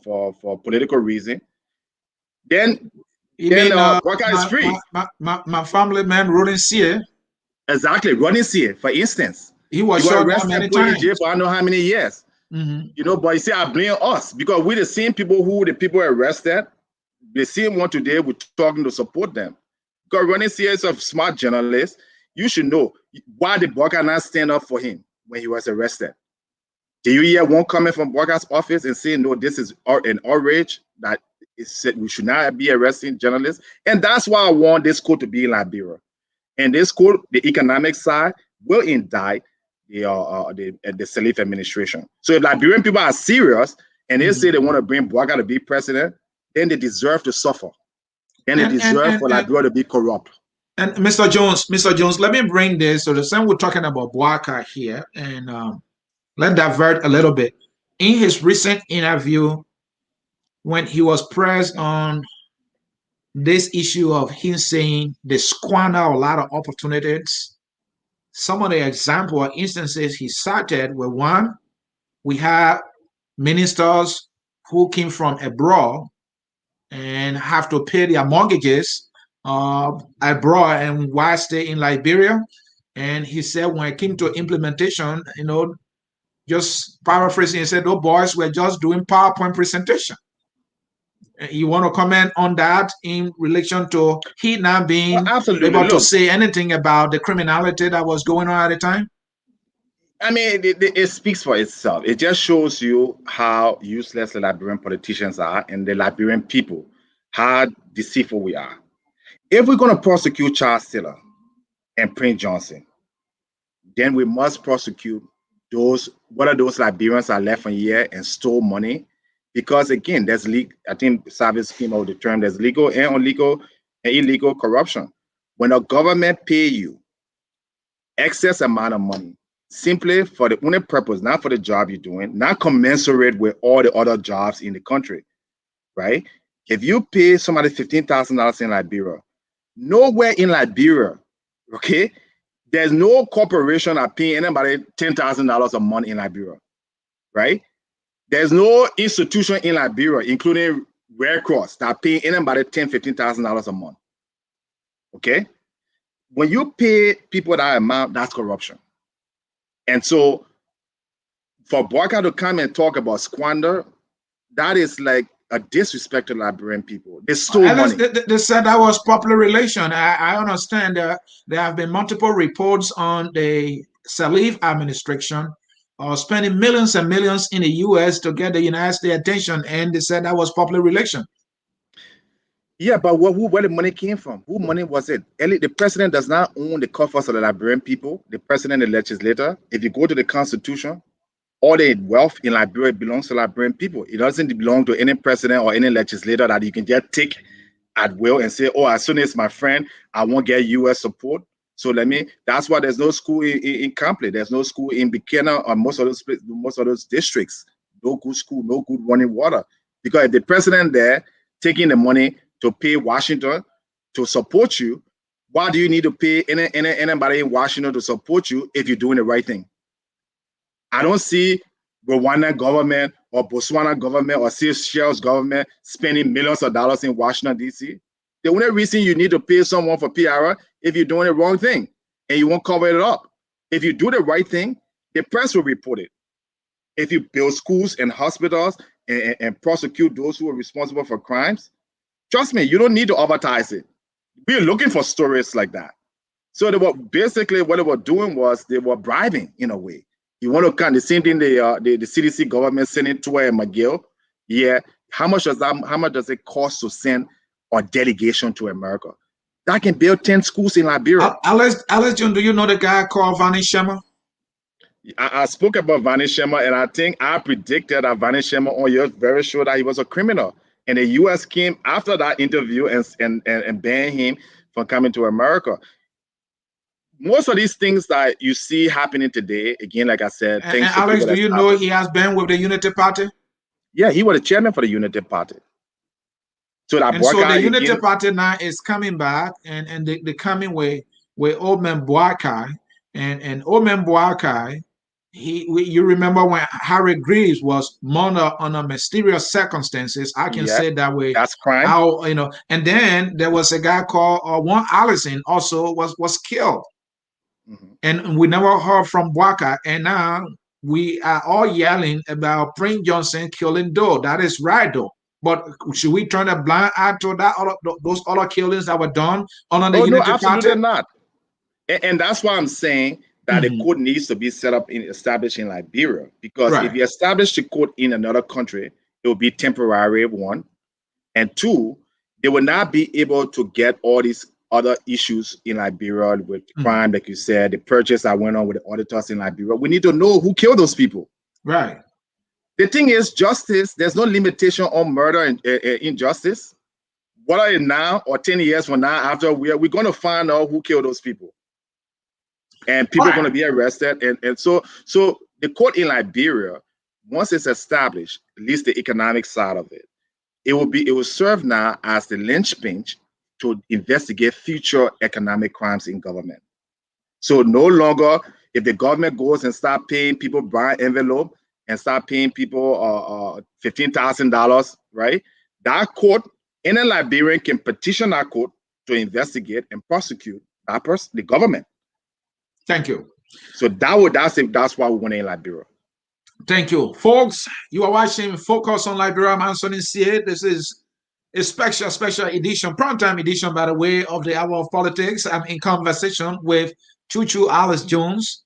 political reason, then Boyka is free. My family man, Ronin Sear. Exactly, Ronin Sear, for instance. He was shot many times. In jail for I don't know how many years. You know, but you see, I blame us because we're the same people who the people arrested. The same one today, we're talking to support them. Because Ronin Sear is a smart journalist. You should know why did Boyka not stand up for him when he was arrested. Did you hear one comment from Boyka's office and saying, no, this is an outrage that said we should not be arresting journalists? And that's why I want this court to be in Liberia. And this court, the economic side, will indict the Sirleaf administration. So if Liberian people are serious and they say they want to bring Boyka to be president, then they deserve to suffer. Then they deserve for Liberia to be corrupt. And Mr. Jones, let me bring this. So the same we're talking about Boyka here, and let's divert a little bit. In his recent interview, when he was pressed on this issue of him saying they squander a lot of opportunities, some of the example or instances he cited were one, we have ministers who came from abroad and have to pay their mortgages abroad and while stay in Liberia. And he said when it came to implementation, you know, just paraphrasing, he said, "Oh, boys, we're just doing PowerPoint presentation." You want to comment on that in relation to he not being Absolutely. able to Look, say anything about the criminality that was going on at the time? I mean, it speaks for itself. It just shows you how useless the Liberian politicians are and the Liberian people, how deceitful we are. If we're going to prosecute Charles Taylor and Prince Johnson, then we must prosecute those, whether those Liberians are left in here and stole money. Because again, there's I think Savage came out with the term, there's legal and illegal and illegal corruption. When a government pay you excess amount of money simply for the only purpose, not for the job you're doing, not commensurate with all the other jobs in the country, right? If you pay somebody $15,000 in Liberia, nowhere in Liberia, okay, there's no corporation that paying anybody $10,000 a month in Liberia, right? There's no institution in Liberia, including Red Cross, that paying anybody $10,000, $15,000 a month, okay? When you pay people that amount, that's corruption. And so for Boyka to come and talk about squander, that is like a disrespect to Liberian people. They stole money. They said that was popular relation. I understand that there have been multiple reports on the Salif administration spending millions and millions in the U.S. to get the United States attention, and they said that was popular relation. Yeah, but where the money came from? Who money was it? The president does not own the coffers of the Liberian people. The president, the legislator. If you go to the Constitution, all the wealth in Liberia belongs to Liberian people. It doesn't belong to any president or any legislator that you can just take at will and say, oh, as soon as my friend, I won't get U.S. support. So that's why there's no school in Campley. There's no school in Bikena or most of those districts. No good school, no good running water. Because if the president there taking the money to pay Washington to support you, why do you need to pay anybody in Washington to support you if you're doing the right thing? I don't see Rwanda government or Botswana government or Seychelles government spending millions of dollars in Washington, D.C. The only reason you need to pay someone for PR if you're doing the wrong thing and you won't cover it up. If you do the right thing, the press will report it. If you build schools and hospitals and prosecute those who are responsible for crimes, trust me, you don't need to advertise it. We're looking for stories like that. So they were basically what they were doing was they were bribing in a way. You want to count the same thing the CDC government sending Tua and McGill. Yeah, how much does it cost to send a delegation to America? That can build 10 schools in Liberia. Alex John, do you know the guy called Vani Shema? I spoke about Vani Shema, and I think I predicted that Vani Shema on you're very sure that he was a criminal. And the US came after that interview and banned him from coming to America. Most of these things that you see happening today, again, like I said, and Alex, do you know he has been with the Unity Party? Yeah, he was the chairman for the Unity Party. So the Unity Party now is coming back, and they coming with Old Man Boakai, and Old Man Boakai. You remember when Harry Greaves was murdered under mysterious circumstances? I can say that way. That's crime. How, and then there was a guy called Juan Allison also was killed. And we never heard from Boakai, and now we are all yelling about Prince Johnson killing Doe. That is right, though. But should we turn a blind eye to those other killings that were done under the Unity Party? No, absolutely not. And that's why I'm saying that the court needs to be set up established in Liberia. Because if you establish the court in another country, it will be temporary, one. And two, they will not be able to get all these other issues in Liberia with crime, like you said, the purchase that went on with the auditors in Liberia. We need to know who killed those people. Right. The thing is, justice, there's no limitation on murder and injustice. Whether it's now or 10 years from now, after we're going to find out who killed those people. And people are going to be arrested. And so the court in Liberia, once it's established, at least the economic side of it, it will serve now as the linchpin to investigate future economic crimes in government. So no longer, if the government goes and start paying people by envelope and start paying people $15,000, right? That court, any Liberian can petition that court to investigate and prosecute that person, the government. Thank you. So that's why we want in Liberia. Thank you. Folks, you are watching Focus on Liberia. I'm Anthony C.A. This is a special edition, primetime edition, by the way, of the Hour of Politics. I'm in conversation with Chu-Chu Alice Jones.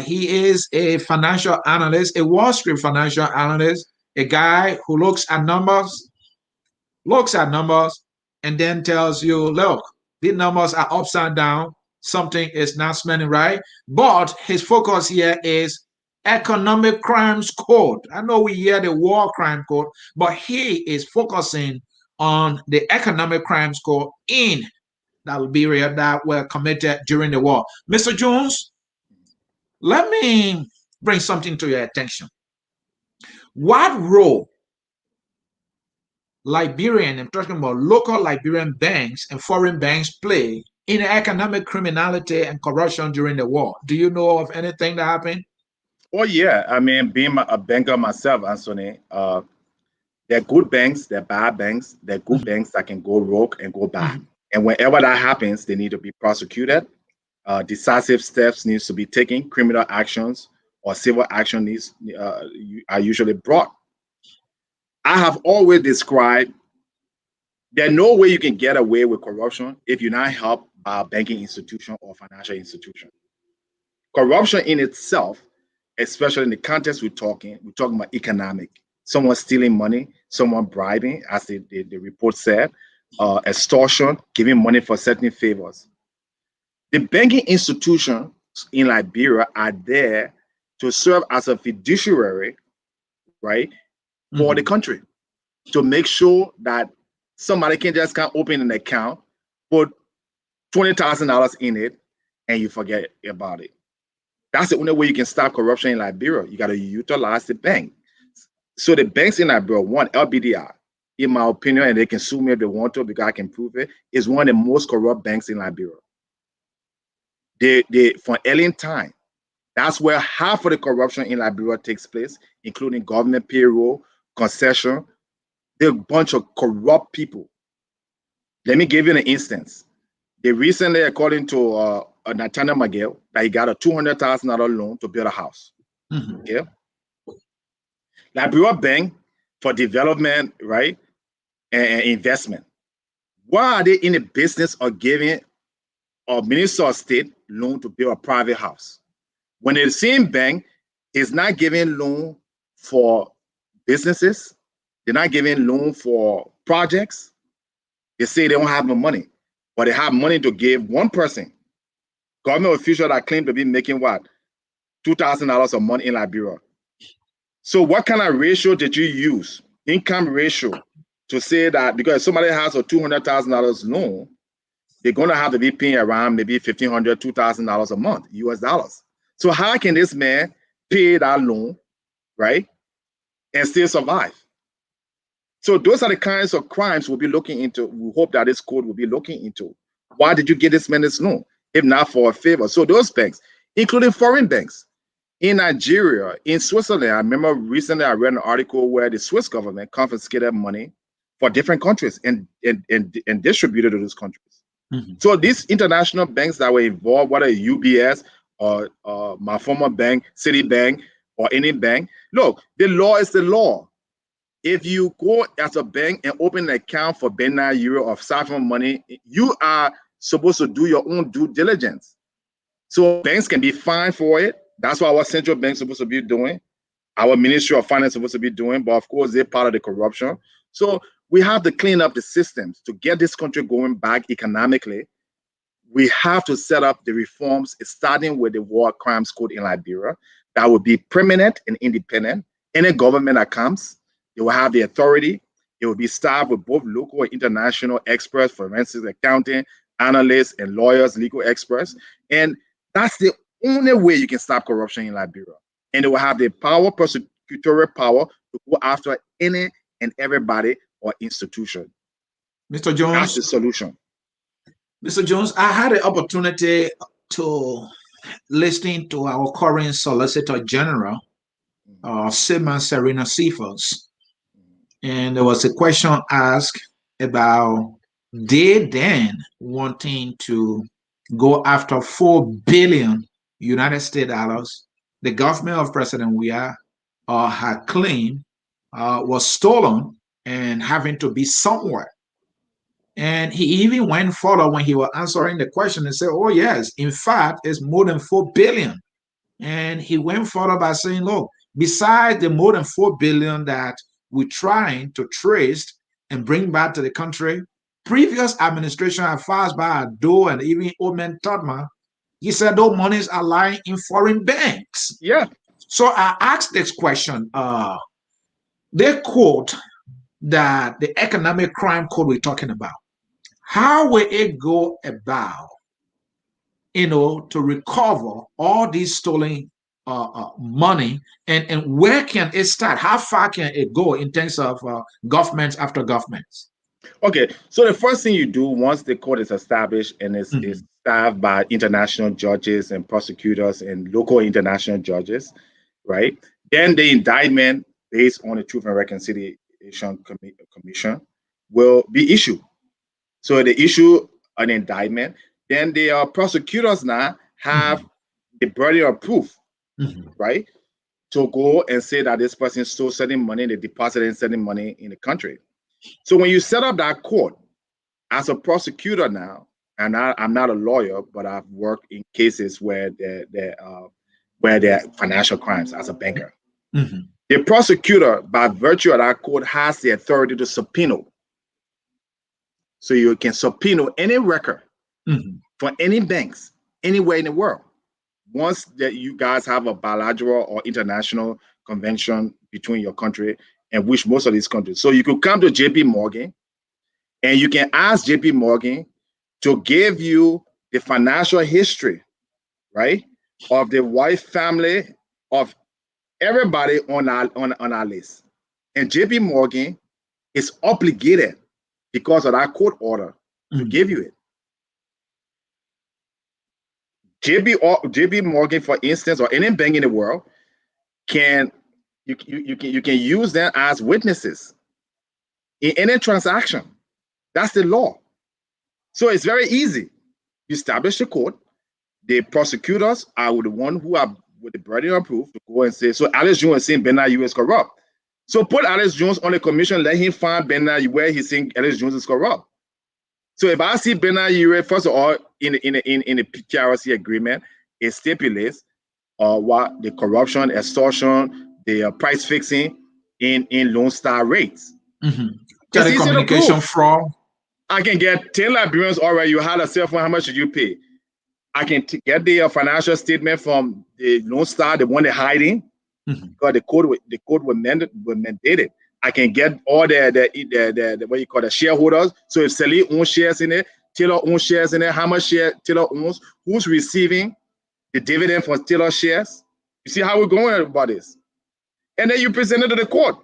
He is a financial analyst, a Wall Street financial analyst, a guy who looks at numbers, and then tells you, look, these numbers are upside down. Something is not spending right. But his focus here is economic crimes code. I know we hear the war crime code, but he is focusing on the economic crimes code in Liberia that were committed during the war. Mr. Jones, let me bring something to your attention. What role Liberian, I'm talking about local Liberian banks and foreign banks play in economic criminality and corruption during the war? Do you know of anything that happened? Oh yeah, I mean, being a banker myself, Anthony, there are good banks, there are bad banks, there are good banks that can go rogue and go bad. And whenever that happens, they need to be prosecuted. Decisive steps needs to be taken. Criminal actions or civil action needs are usually brought. I have always described there's no way you can get away with corruption if you're not helped by a banking institution or financial institution. Corruption in itself, especially in the context we're talking about economic. Someone stealing money, someone bribing, as the report said, extortion, giving money for certain favors. The banking institutions in Liberia are there to serve as a fiduciary, right, for the country, to make sure that somebody can't open an account, put $20,000 in it, and you forget about it. That's the only way you can stop corruption in Liberia. You got to utilize the bank. So the banks in Liberia, one, LBDI, in my opinion, and they can sue me if they want to because I can prove it, is one of the most corrupt banks in Liberia. They from alien time, that's where half of the corruption in Liberia takes place, including government payroll, concession. They're a bunch of corrupt people. Let me give you an instance. They recently, according to Nathaniel McGill, that he got a $200,000 loan to build a house. Okay. Liberia Bank for development, right, and investment. Why are they in the business of giving a minister of state loan to build a private house when the same bank is not giving loan for businesses? They're not giving loan for projects. They say they don't have no money, but they have money to give one person, government official that claim to be making what, $2,000 a month in Liberia. So what kind of ratio did you use? Income ratio, to say that because if somebody has a $200,000 loan, they're going to have to be paying around maybe $1,500, $2,000 a month, US dollars. So how can this man pay that loan, right, and still survive? So those are the kinds of crimes we'll be looking into. We hope that this code will be looking into. Why did you get this man this loan, if not for a favor? So those banks, including foreign banks, in Nigeria, in Switzerland, I remember recently I read an article where the Swiss government confiscated money for different countries and distributed to those countries. So these international banks that were involved, whether UBS or my former bank, Citibank, or any bank, look, the law is the law. If you go as a bank and open an account for Bennett Yuri or siphon money, you are supposed to do your own due diligence. So banks can be fined for it. That's what our central bank is supposed to be doing. Our Ministry of Finance is supposed to be doing, but of course they're part of the corruption. So we have to clean up the systems to get this country going back economically. We have to set up the reforms, starting with the War Crimes Code in Liberia, that will be permanent and independent. Any government that comes, they will have the authority. It will be staffed with both local and international experts, forensic accounting, analysts, and lawyers, legal experts. And that's the only way you can stop corruption in Liberia. And they will have the power, prosecutorial power, to go after any and everybody or institution. Mr. Jones, that's the solution. Mr. Jones, I had the opportunity to listen to our current Solicitor General, Seaman Serena Cephas, and there was a question asked about they then wanting to go after 4 billion United States dollars. The government of President Weah had claimed was stolen and having to be somewhere. And he even went further when he was answering the question and said, oh, yes, in fact, it's more than 4 billion. And he went further by saying, look, besides the more than 4 billion that we're trying to trace and bring back to the country, previous administration, as far as by Doe and even Omen Todman, he said those monies are lying in foreign banks. Yeah. So I asked this question. They quote that the economic crime code we're talking about, how will it go about, to recover all these stolen money, and where can it start? How far can it go in terms of governments after governments? Okay, so the first thing you do once the court is established and is staffed by international judges and prosecutors and local international judges, right? Then the indictment based on the Truth and Reconciliation Commission will be issued. So they issue an indictment. Then the prosecutors now have the burden of proof, right? To go and say that this person stole certain money, they deposited certain money in the country. So when you set up that court, as a prosecutor now, and I'm not a lawyer, but I've worked in cases where there are financial crimes as a banker. The prosecutor, by virtue of that court, has the authority to subpoena. So you can subpoena any record for any banks anywhere in the world. Once that you guys have a bilateral or international convention between your country and which most of these countries. So you could come to JP Morgan and you can ask JP Morgan to give you the financial history, right, of the wife family of everybody on our list. And JP Morgan is obligated because of that court order to give you it. JP Morgan, for instance, or any bank in the world, you can use them as witnesses in any transaction. That's the law. So it's very easy. You establish the court. The prosecutors are the one who are with the burden of proof to go and say, so Alex Jones is saying Bennett Yuri is corrupt. So put Alex Jones on the commission, let him find Bennett where he's saying Alex Jones is corrupt. So if I see Bennett Yuri, first of all, in the PTRC agreement, it stipulates what the corruption, extortion, the price fixing in Lone Star rates. Telecommunication fraud. I can get 10 Liberians, all right, you had a cell phone, how much did you pay? I can get the financial statement from the Lone Star, the one they're hiding, because the code was mandated. I can get all the what you call the shareholders. So if Sally owns shares in it, Taylor owns shares in it, how much share Taylor owns, who's receiving the dividend for Taylor shares. You see how we're going about this? And then you present it to the court.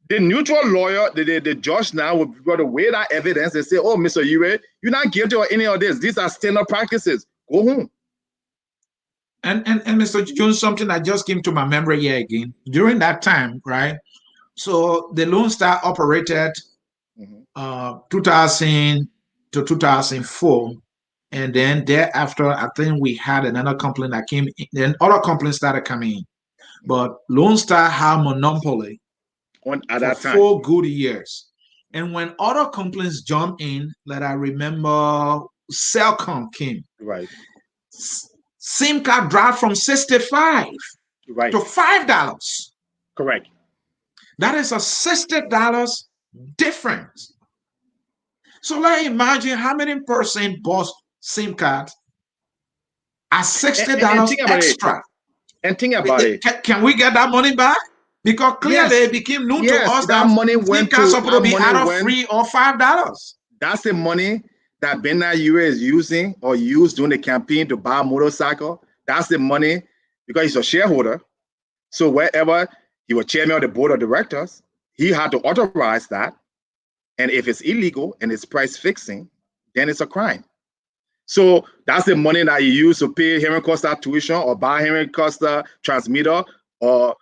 The neutral lawyer, the judge now will got to weigh that evidence and say, oh, Mr. Yuri, you're not guilty of any of this. These are standard practices. Go home. And Mr. Jones, something that just came to my memory here again. During that time, right? So the Lone Star operated 2000 to 2004. And then thereafter, I think we had another company that came in. Then other companies started coming in. But Lone Star had monopoly at that time. 4 good years. And when other companies jumped in, like I remember Cellcom came. Right. SIM card dropped from 65 to $5. Correct. That is a $60 difference. So let's imagine how many person bought SIM cards at $60 extra. And think about it. Can we get that money back? Because clearly it became known to us that money went to supposed to be either free or $5. That's the money that Bennett Yuri is using or used during the campaign to buy a motorcycle. That's the money because he's a shareholder. So wherever he was chairman of the board of directors, he had to authorize that. And if it's illegal and it's price fixing, then it's a crime. So that's the money that you use to pay Henry Costa tuition or buy Henry Costa transmitter or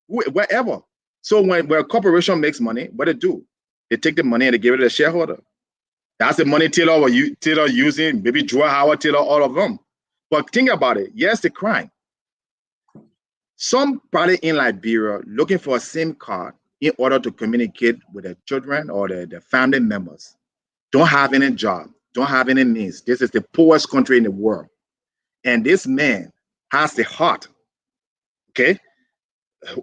wherever. So when a corporation makes money, what they do? They take the money and they give it to the shareholder. That's the money Taylor using, maybe Drew Howard, Taylor, all of them. But think about it. Yes, the crime. Somebody in Liberia looking for a SIM card in order to communicate with their children or their family members. Don't have any job, don't have any means. This is the poorest country in the world. And this man has the heart, okay?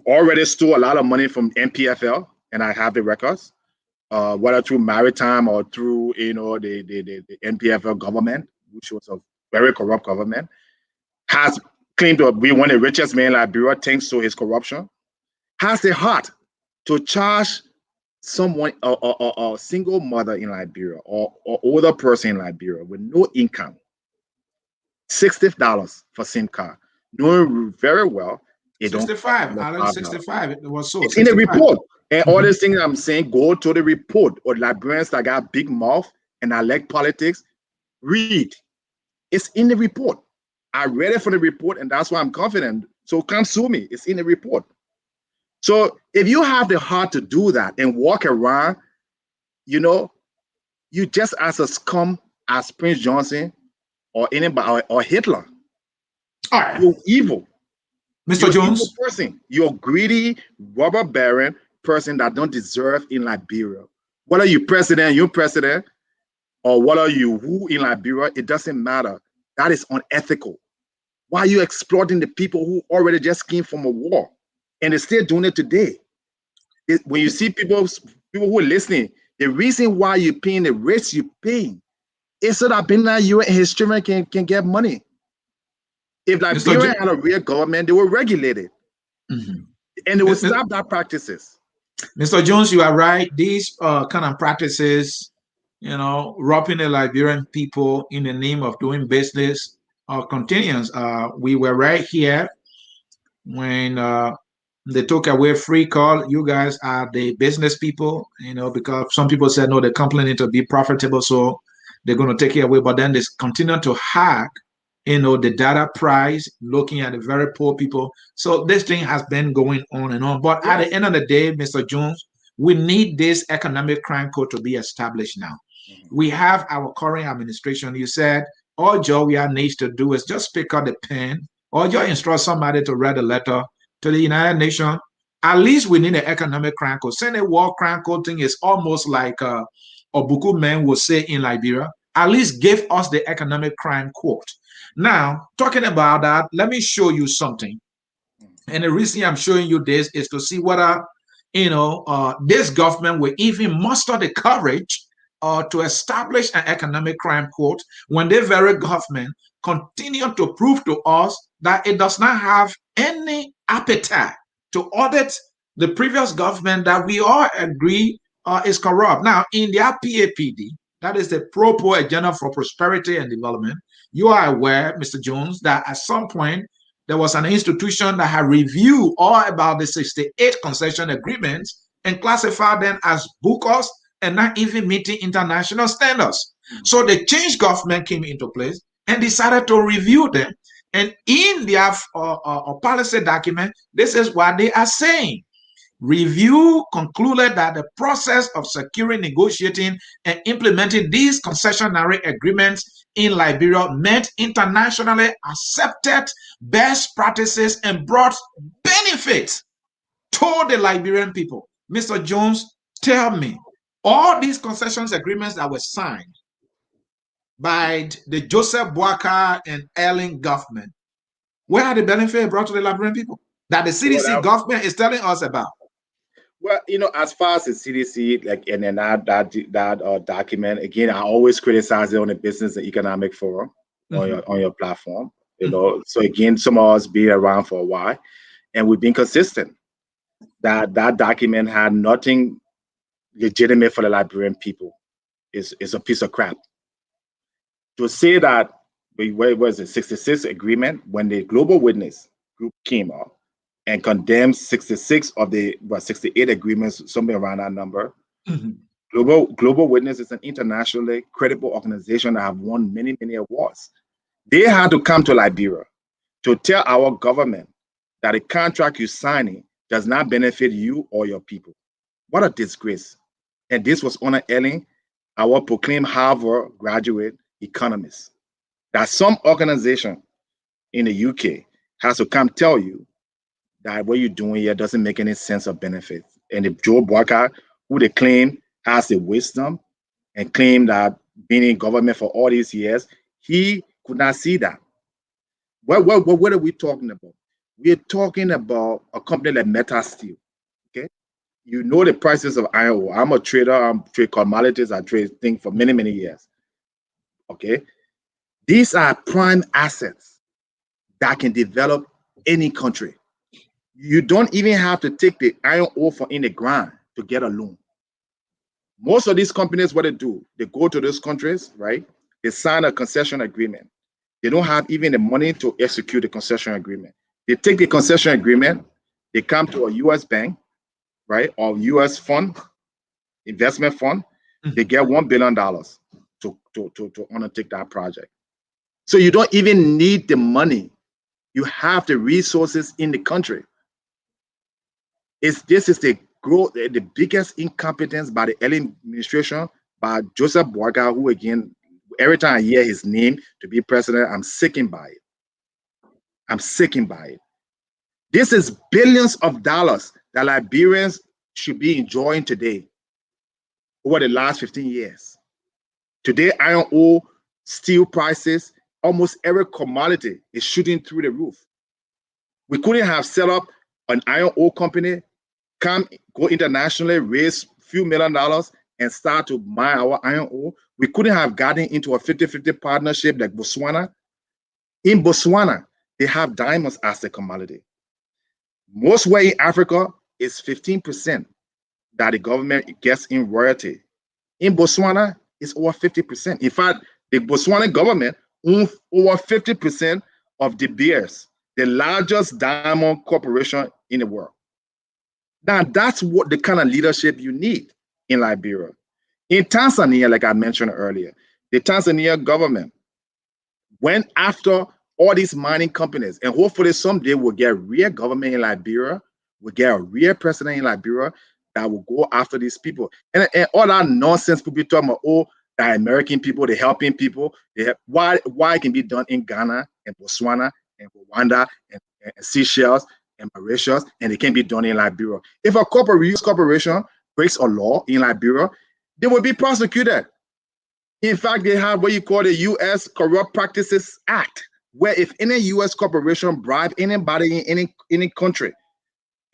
Already stole a lot of money from MPFL, and I have the records, whether through maritime or through the MPFL government, which was a very corrupt government, has claimed to be one of the richest men in Liberia thanks to his corruption, has the heart to charge someone, a single mother in Liberia or older person in Liberia with no income, $60 for SIM card, knowing very well it don't 65. I learned 65. It was so. It's in the 65. report. And all these things I'm saying, go to the report. Or Liberians that got big mouth and I like politics, read. It's in the report. I read it from the report, and that's why I'm confident. So come sue me. It's in the report. So if you have the heart to do that and walk around, you just as a scum as Prince Johnson or anybody or Hitler. All right. You're evil. Mr. Jones. Evil person. You're greedy, robber baron person that don't deserve in Liberia. Whether you're president, or whether you who in Liberia, it doesn't matter. That is unethical. Why are you exploiting the people who already just came from a war? And they're still doing it today. When you see people who are listening, the reason why you're paying the rates you're paying is so that Bennett Yuri and his children can get money. If Liberia had a real government, they would regulate it. And they would stop that practices. Mr. Jones, you are right. These kind of practices, robbing the Liberian people in the name of doing business continues. We were right here when they took away free call. You guys are the business people, because some people said, no, the company need to be profitable, so they're going to take it away. But then they continue to hack, the data price, looking at the very poor people. So this thing has been going on and on. But at the end of the day, Mr. Jones, we need this economic crime code to be established now. We have our current administration. You said, all Joe needs to do is just pick up the pen or just instruct somebody to write a letter to the United Nations. At least we need an economic crime code. Saying a war crime code thing is almost like Obuku men will say in Liberia. At least give us the economic crime code. Now, talking about that, let me show you something. And the reason I'm showing you this is to see whether, this government will even muster the courage to establish an economic crime court when the very government continue to prove to us that it does not have any appetite to audit the previous government that we all agree is corrupt. Now, in their PAPD, that is the Pro-Poor Agenda for Prosperity and Development, you are aware, Mr. Jones, that at some point there was an institution that had reviewed all about the 68 concession agreements and classified them as bogus and not even meeting international standards. So the change government came into place and decided to review them. And in their policy document, this is what they are saying. Review concluded that the process of securing, negotiating, and implementing these concessionary agreements in Liberia met internationally accepted best practices and brought benefits to the Liberian people. Mr. Jones, tell me, all these concessions agreements that were signed by the Joseph Boakai and Ellen government, where are the benefits brought to the Liberian people that the CDC government is telling us about? Well, as far as the CDC, and then that document, again, I always criticize it on the Business and Economic Forum on your platform. So again, some of us be around for a while, and we've been consistent that document had nothing legitimate for the Liberian people. Is a piece of crap. To say that where was the 66 agreement when the Global Witness group came up and condemned 66 of the 68 agreements, something around that number. Global Witness is an internationally credible organization that have won many, many awards. They had to come to Liberia to tell our government that a contract you're signing does not benefit you or your people. What a disgrace. And this was Honor Ellen, our proclaimed Harvard graduate economist, that some organization in the UK has to come tell you that what you're doing here doesn't make any sense or benefit. and the Joe Boycott, who they claim has the wisdom and claim that being in government for all these years, he could not see that. What are we talking about? We're talking about a company like Meta Steel. Okay, you know the prices of iron ore. I'm a trader. I'm trade commodities. I trade things for many years. Okay, these are prime assets that can develop any country. You don't even have to take the iron ore from in the ground to get a loan. Most of these companies, what they do, they go to those countries, right? They sign a concession agreement. They don't have even the money to execute the concession agreement. They take the concession agreement, they come to a US bank, right? Or US fund, investment fund, they get $1 billion to undertake that project. So you don't even need the money. You have the resources in the country. This is the growth, the biggest incompetence by the early administration, by Joseph Boyka, who again, every time I hear his name to be president, I'm sickened by it. I'm sickened by it. This is billions of dollars that Liberians should be enjoying today over the last 15 years. Today, iron ore, steel prices, almost every commodity is shooting through the roof. We couldn't have set up an iron ore company, go internationally, raise a few $1 million and start to mine our iron ore. We couldn't have gotten into a 50-50 partnership like Botswana. In Botswana, they have diamonds as the commodity. Most where in Africa is 15% that the government gets in royalty. In Botswana, it's over 50%. In fact, the Botswana government owns over 50% of De Beers, the largest diamond corporation in the world. Now, that's what the kind of leadership you need in Liberia. In Tanzania, like I mentioned earlier, the Tanzania government went after all these mining companies, and hopefully someday we'll get a real government in Liberia, we'll get a real president in Liberia that will go after these people. And all that nonsense people talking about, oh, the American people, the helping people, why it can be done in Ghana and Botswana and Rwanda and Seychelles and Mauritius, and it can be done in Liberia. If a US corporation breaks a law in Liberia, they will be prosecuted. In fact, they have what you call the U.S. Corrupt Practices Act, where if any U.S. corporation bribe anybody in any country,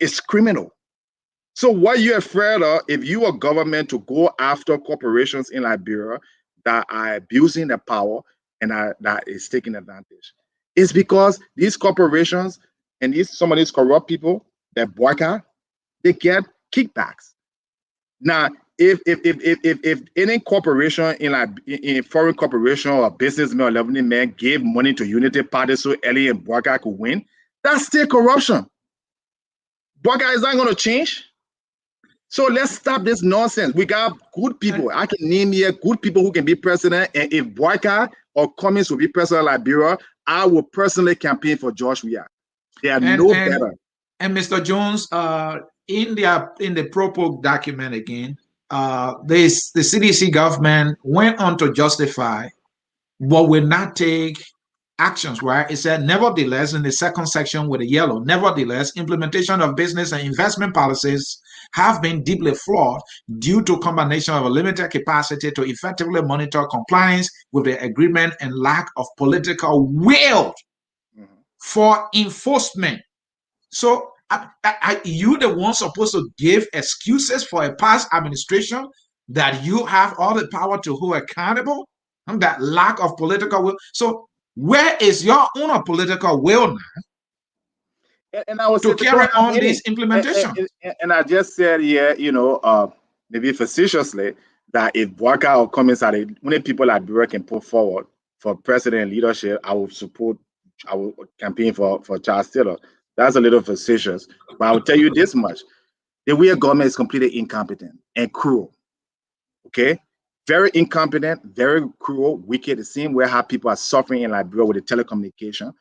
it's criminal. So what you're afraid of, if you are government to go after corporations in Liberia that are abusing their power and that is taking advantage, it's because these corporations and some of these corrupt people that boycott, they get kickbacks. Now, if any corporation in a foreign corporation or businessman or leveling man gave money to Unity Party so Ellie and Boyka could win, that's still corruption. Boyka is not going to change. So let's stop this nonsense. We got good people. I can name here good people who can be president. And if Boyka or Cummings will be president of Liberia, I will personally campaign for George Weah. They are no better. And Mr. Jones, in the ProPoke document again, the CDC government went on to justify but will not take actions, right? It said, nevertheless, in the second section with the yellow, nevertheless, implementation of business and investment policies have been deeply flawed due to a combination of a limited capacity to effectively monitor compliance with the agreement and lack of political will for enforcement. So are you the one supposed to give excuses for a past administration that you have all the power to hold accountable? That lack of political will. So where is your own political will now and I was to carry on this implementation? And I just said, maybe facetiously, that if Boyka or Cummings are the only people that Liberia can put forward for president leadership, I will campaign for Charles Taylor. That's a little facetious, but I will tell you this much: the way government is completely incompetent and cruel. Okay, very incompetent, very cruel, wicked. The same way how people are suffering in Liberia with the telecommunication.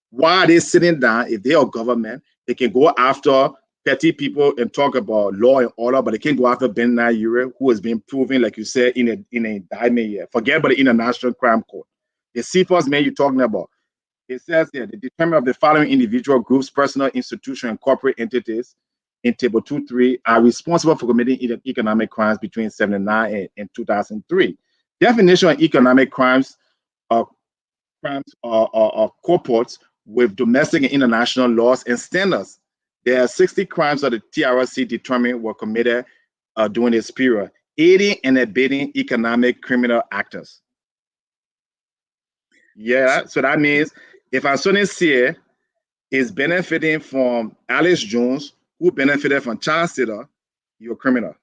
Why are they sitting down? If they are government, they can go after petty people and talk about law and order, but they can't go after Bennett Yuri, who has been proven, like you said, in a indictment here. Forget about the International Crime Court. The CFOS man you're talking about. It says here, the determinant of the following individual groups, personal, institution, and corporate entities in Table 2.3 are responsible for committing economic crimes between 1979 and 2003. Definition of economic crimes are corporates with domestic and international laws and standards. There are 60 crimes that the TRC determined were committed during this period, aiding and abetting economic criminal actors. Yeah, so that means if a student here is benefiting from Alex Jones, who benefited from child stealer, you're a criminal.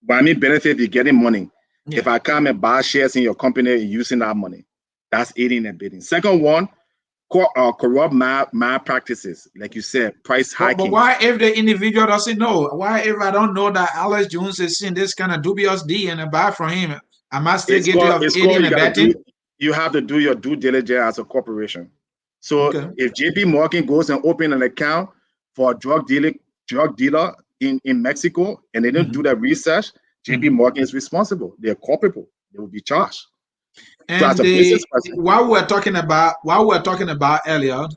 But I mean benefit if you're getting money. Yeah. If I come and buy shares in your company and using that money, that's aiding and abetting. Second one, corrupt malpractices, like you said, price hiking. But why if the individual doesn't know? Why if I don't know that Alex Jones is in this kind of dubious deal and I buy from him? Am I still guilty of aiding and abetting? You have to do your due diligence as a corporation. So if JP Morgan goes and open an account for a drug dealer in Mexico and they didn't do that research, JP Morgan is responsible. They're culpable. They will be charged. And so while we're talking about Elliot,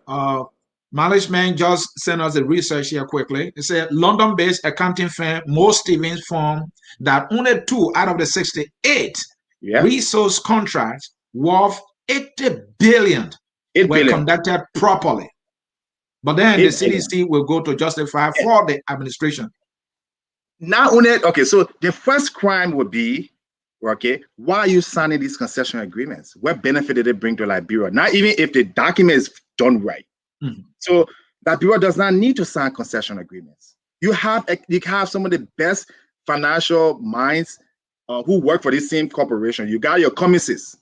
management just sent us the research here quickly. It said London-based accounting firm Moore Stevens found that only 2 out of the 68 resource contracts worth 80 billion were conducted properly. But then the CDC will go to justify for the administration. Not only, so the first crime would be, why are you signing these concession agreements? What benefit did it bring to Liberia? Not even if the document is done right. So Liberia does not need to sign concession agreements. You have some of the best financial minds who work for this same corporation. You got your commissions,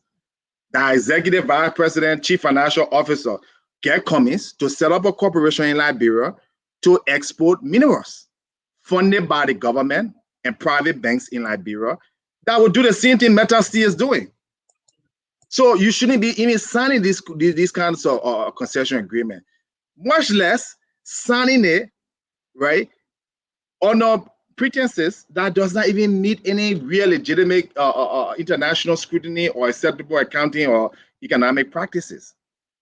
the executive vice president, chief financial officer, get Cummins to set up a corporation in Liberia to export minerals funded by the government and private banks in Liberia that will do the same thing Metal Steel is doing. So you shouldn't be even signing these kinds of concession agreement, much less signing it, right, under pretenses that does not even meet any real legitimate international scrutiny or acceptable accounting or economic practices.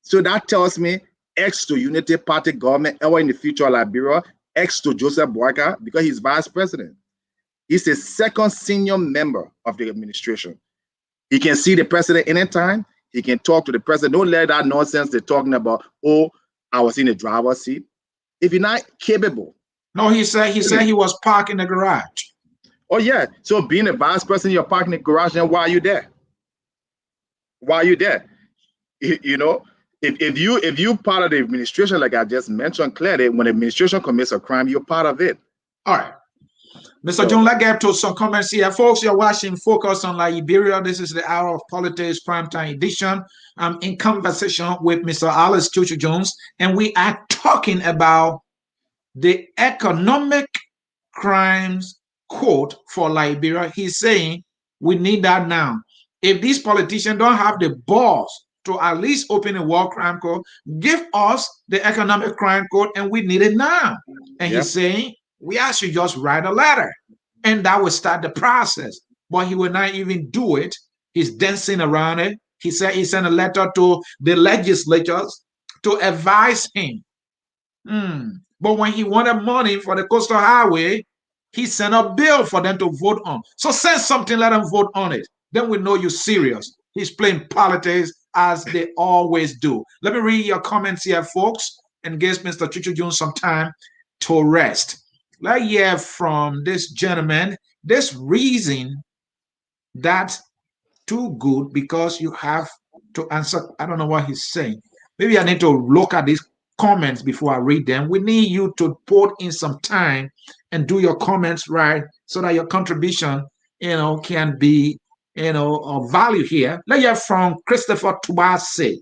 So that tells me X to Unity Party government ever in the future of Liberia, X to Joseph Boyka, because he's vice president. He's a second senior member of the administration. He can see the president anytime. He can talk to the president. Don't let that nonsense they're talking about, oh, I was in the driver's seat. If you're not capable. No, he said he was parked in the garage. Oh, yeah. So being a vice president, you're parked in the garage, then why are you there? Why are you there? You know, if you part of the administration, like I just mentioned clearly, when the administration commits a crime, you're part of it. All right. Mr. Jone, let's get to some comments here. Folks, you're watching Focus on Liberia. This is the Hour of Politics Primetime Edition. I'm in conversation with Mr. Alice Chu-Chu Jones, and we are talking about the economic crimes code for Liberia. He's saying we need that now. If these politicians don't have the balls to at least open a war crime code, give us the economic crime code, and we need it now. And he's saying we actually just write a letter, and that will start the process. But he will not even do it. He's dancing around it. He said he sent a letter to the legislatures to advise him. But when he wanted money for the coastal highway, he sent a bill for them to vote on. So send something, let them vote on it. Then we know you're serious. He's playing politics as they always do. Let me read your comments here, folks, and give Mr. Chu-Chu Jones some time to rest. Let's hear from this gentleman. This reason that's too good because you have to answer. I don't know what he's saying. Maybe I need to look at these comments before I read them. We need you to put in some time and do your comments right so that your contribution, can be, of value here. Let's hear from Christopher Tubase.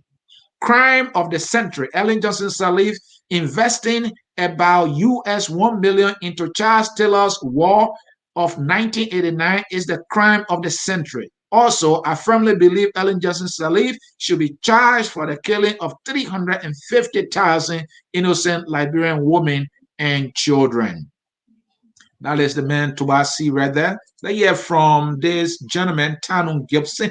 Crime of the century. Ellen Johnson Sirleaf investing about US $1 million into Charles Taylor's War of 1989 is the crime of the century. Also, I firmly believe Ellen Johnson Sirleaf should be charged for the killing of 350,000 innocent Liberian women and children. That is the man Tubasi right there. Let's hear from this gentleman, Tanun Gibson.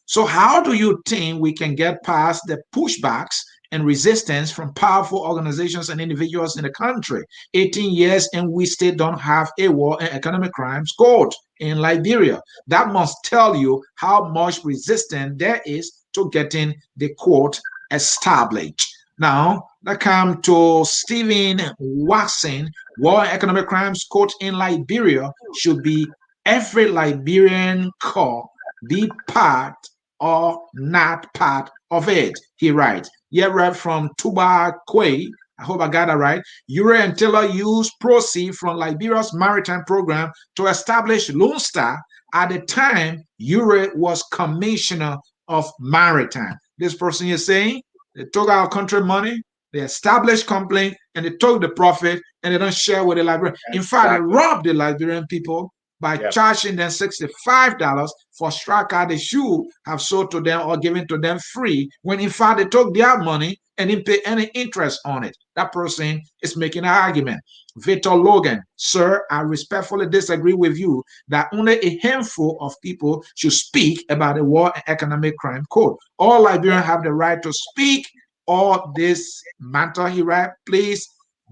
So how do you think we can get past the pushbacks and resistance from powerful organizations and individuals in the country. 18 years and we still don't have a war and economic crimes court in Liberia. That must tell you how much resistance there is to getting the court established. Now, let's come to Stephen Watson. War and economic crimes court in Liberia should be every Liberian court be part or not part of it, he writes. Yeah, read from Tuba Quay. I hope I got that right. Yuri and Taylor used proceeds from Liberia's maritime program to establish Lone Star at the time Yuri was commissioner of maritime. This person is saying they took our country money, they established complaint, and they took the profit and they don't share with the Liberian. In fact, they robbed the Liberian people by charging them $65 for striker they should have sold to them or given to them free, when in fact they took their money and didn't pay any interest on it. That person is making an argument. Victor Logan, sir, I respectfully disagree with you that only a handful of people should speak about the War and Economic Crime Code. All Liberians have the right to speak on this matter. He writes, please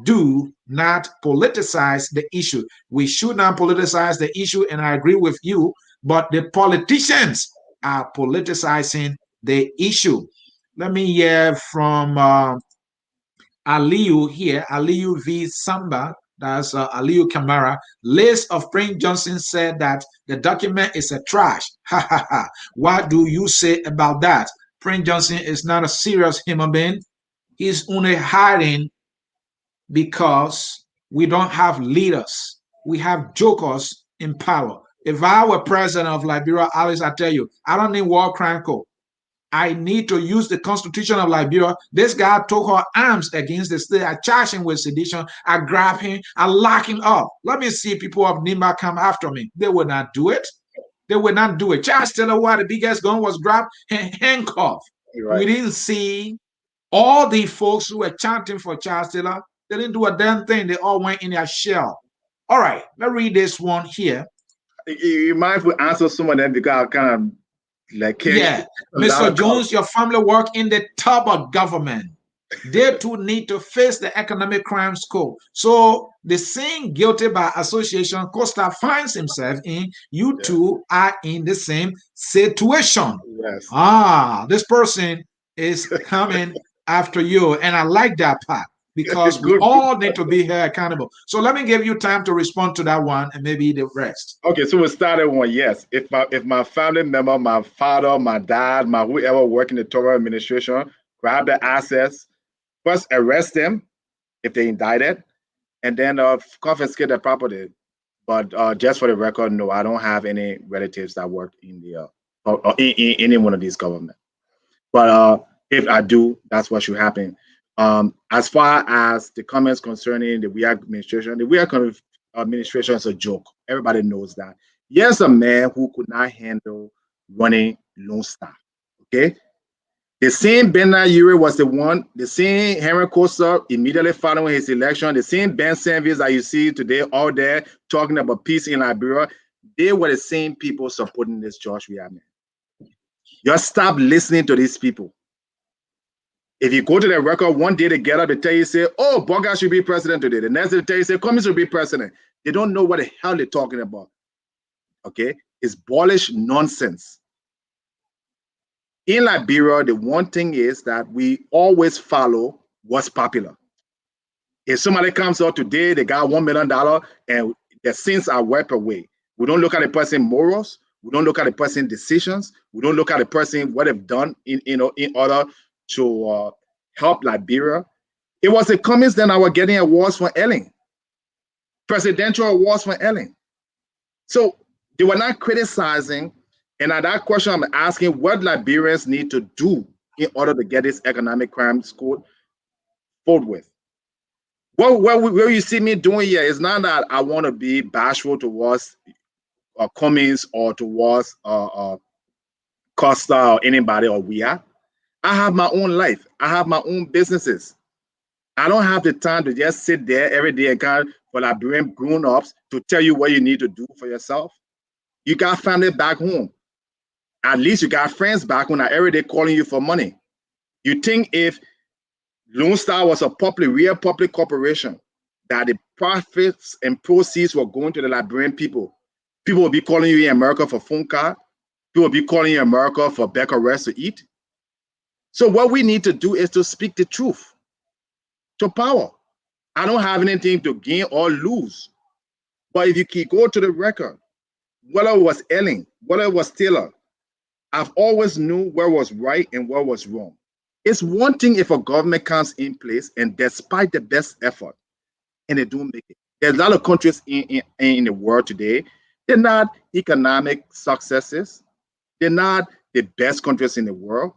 do not politicize the issue. We should not politicize the issue, and I agree with you, but the politicians are politicizing the issue. Let me hear from Aliyu here, Aliyu V. Samba, that's Aliyu Kamara. List of Prince Johnson said that the document is a trash. Ha ha ha. What do you say about that? Prince Johnson is not a serious human being. He's only hiding because we don't have leaders. We have jokers in power. If I were president of Liberia, Alice, I tell you, I don't need war crime code. I need to use the Constitution of Liberia. This guy took her arms against the state. I charge him with sedition. I grab him. I lock him up. Let me see people of Nimba come after me. They would not do it. They would not do it. Charles Taylor, why the biggest gun was grabbed and handcuffed. Right. We didn't see all the folks who were chanting for Charles Taylor. They didn't do a damn thing. They all went in their shell. All right, let's read this one here. You mind if we answer some of them because I kind of like, yeah, Mr. Jones, your family work in the top of government. They too need to face the economic crimes code. So the same guilty by association Costa finds himself in, you two are in the same situation. Yes. This person is coming after you, and I like that part, because we all need to be here accountable. So let me give you time to respond to that one and maybe the rest. Okay, so we started one. Yes, if my family member, my father, my dad, my whoever work in the Torah administration, grab the assets, first arrest them if they indicted, and then confiscate the property. But just for the record, no, I don't have any relatives that work in the or in any one of these government. But if I do, that's what should happen. As far as the comments concerning the WEA administration, the WEA administration is a joke. Everybody knows that. Here's a man who could not handle running Lone Star. Okay. The same Bennett Yuri was the same Henry Costa immediately following his election, the same Ben Sanders that you see today all there talking about peace in Liberia, they were the same people supporting this George Weah man. Just stop listening to these people. If you go to the record, one day they get up, they tell you, say, oh, Boga should be president today. The next day they tell you, say, Cummings should be president. They don't know what the hell they're talking about. Okay? It's bullish nonsense. In Liberia, the one thing is that we always follow what's popular. If somebody comes out today, they got $1 million and their sins are wiped away. We don't look at the person's morals. We don't look at the person's decisions. We don't look at the person, what they've done in order to help Liberia. It was the Cummings that were getting awards for Ellen, presidential awards for Ellen. So they were not criticizing. And at that question, I'm asking what Liberians need to do in order to get this economic crimes code forward with. What you see me doing here is not that I want to be bashful towards Cummings or towards Costa or anybody or Weah. I have my own life. I have my own businesses. I don't have the time to just sit there every day and kind of for Liberian grown-ups to tell you what you need to do for yourself. You got family back home. At least you got friends back home that every day calling you for money. You think if Lone Star was a real public corporation that the profits and proceeds were going to the Liberian people. People will be calling you in America for phone card. People will be calling you in America for back arrest to eat. So what we need to do is to speak the truth to power. I don't have anything to gain or lose. But if you keep go to the record, whether it was Ellen, whether it was Taylor, I've always knew what was right and what was wrong. It's one thing if a government comes in place and despite the best effort, and they don't make it. There's a lot of countries in the world today, they're not economic successes. They're not the best countries in the world,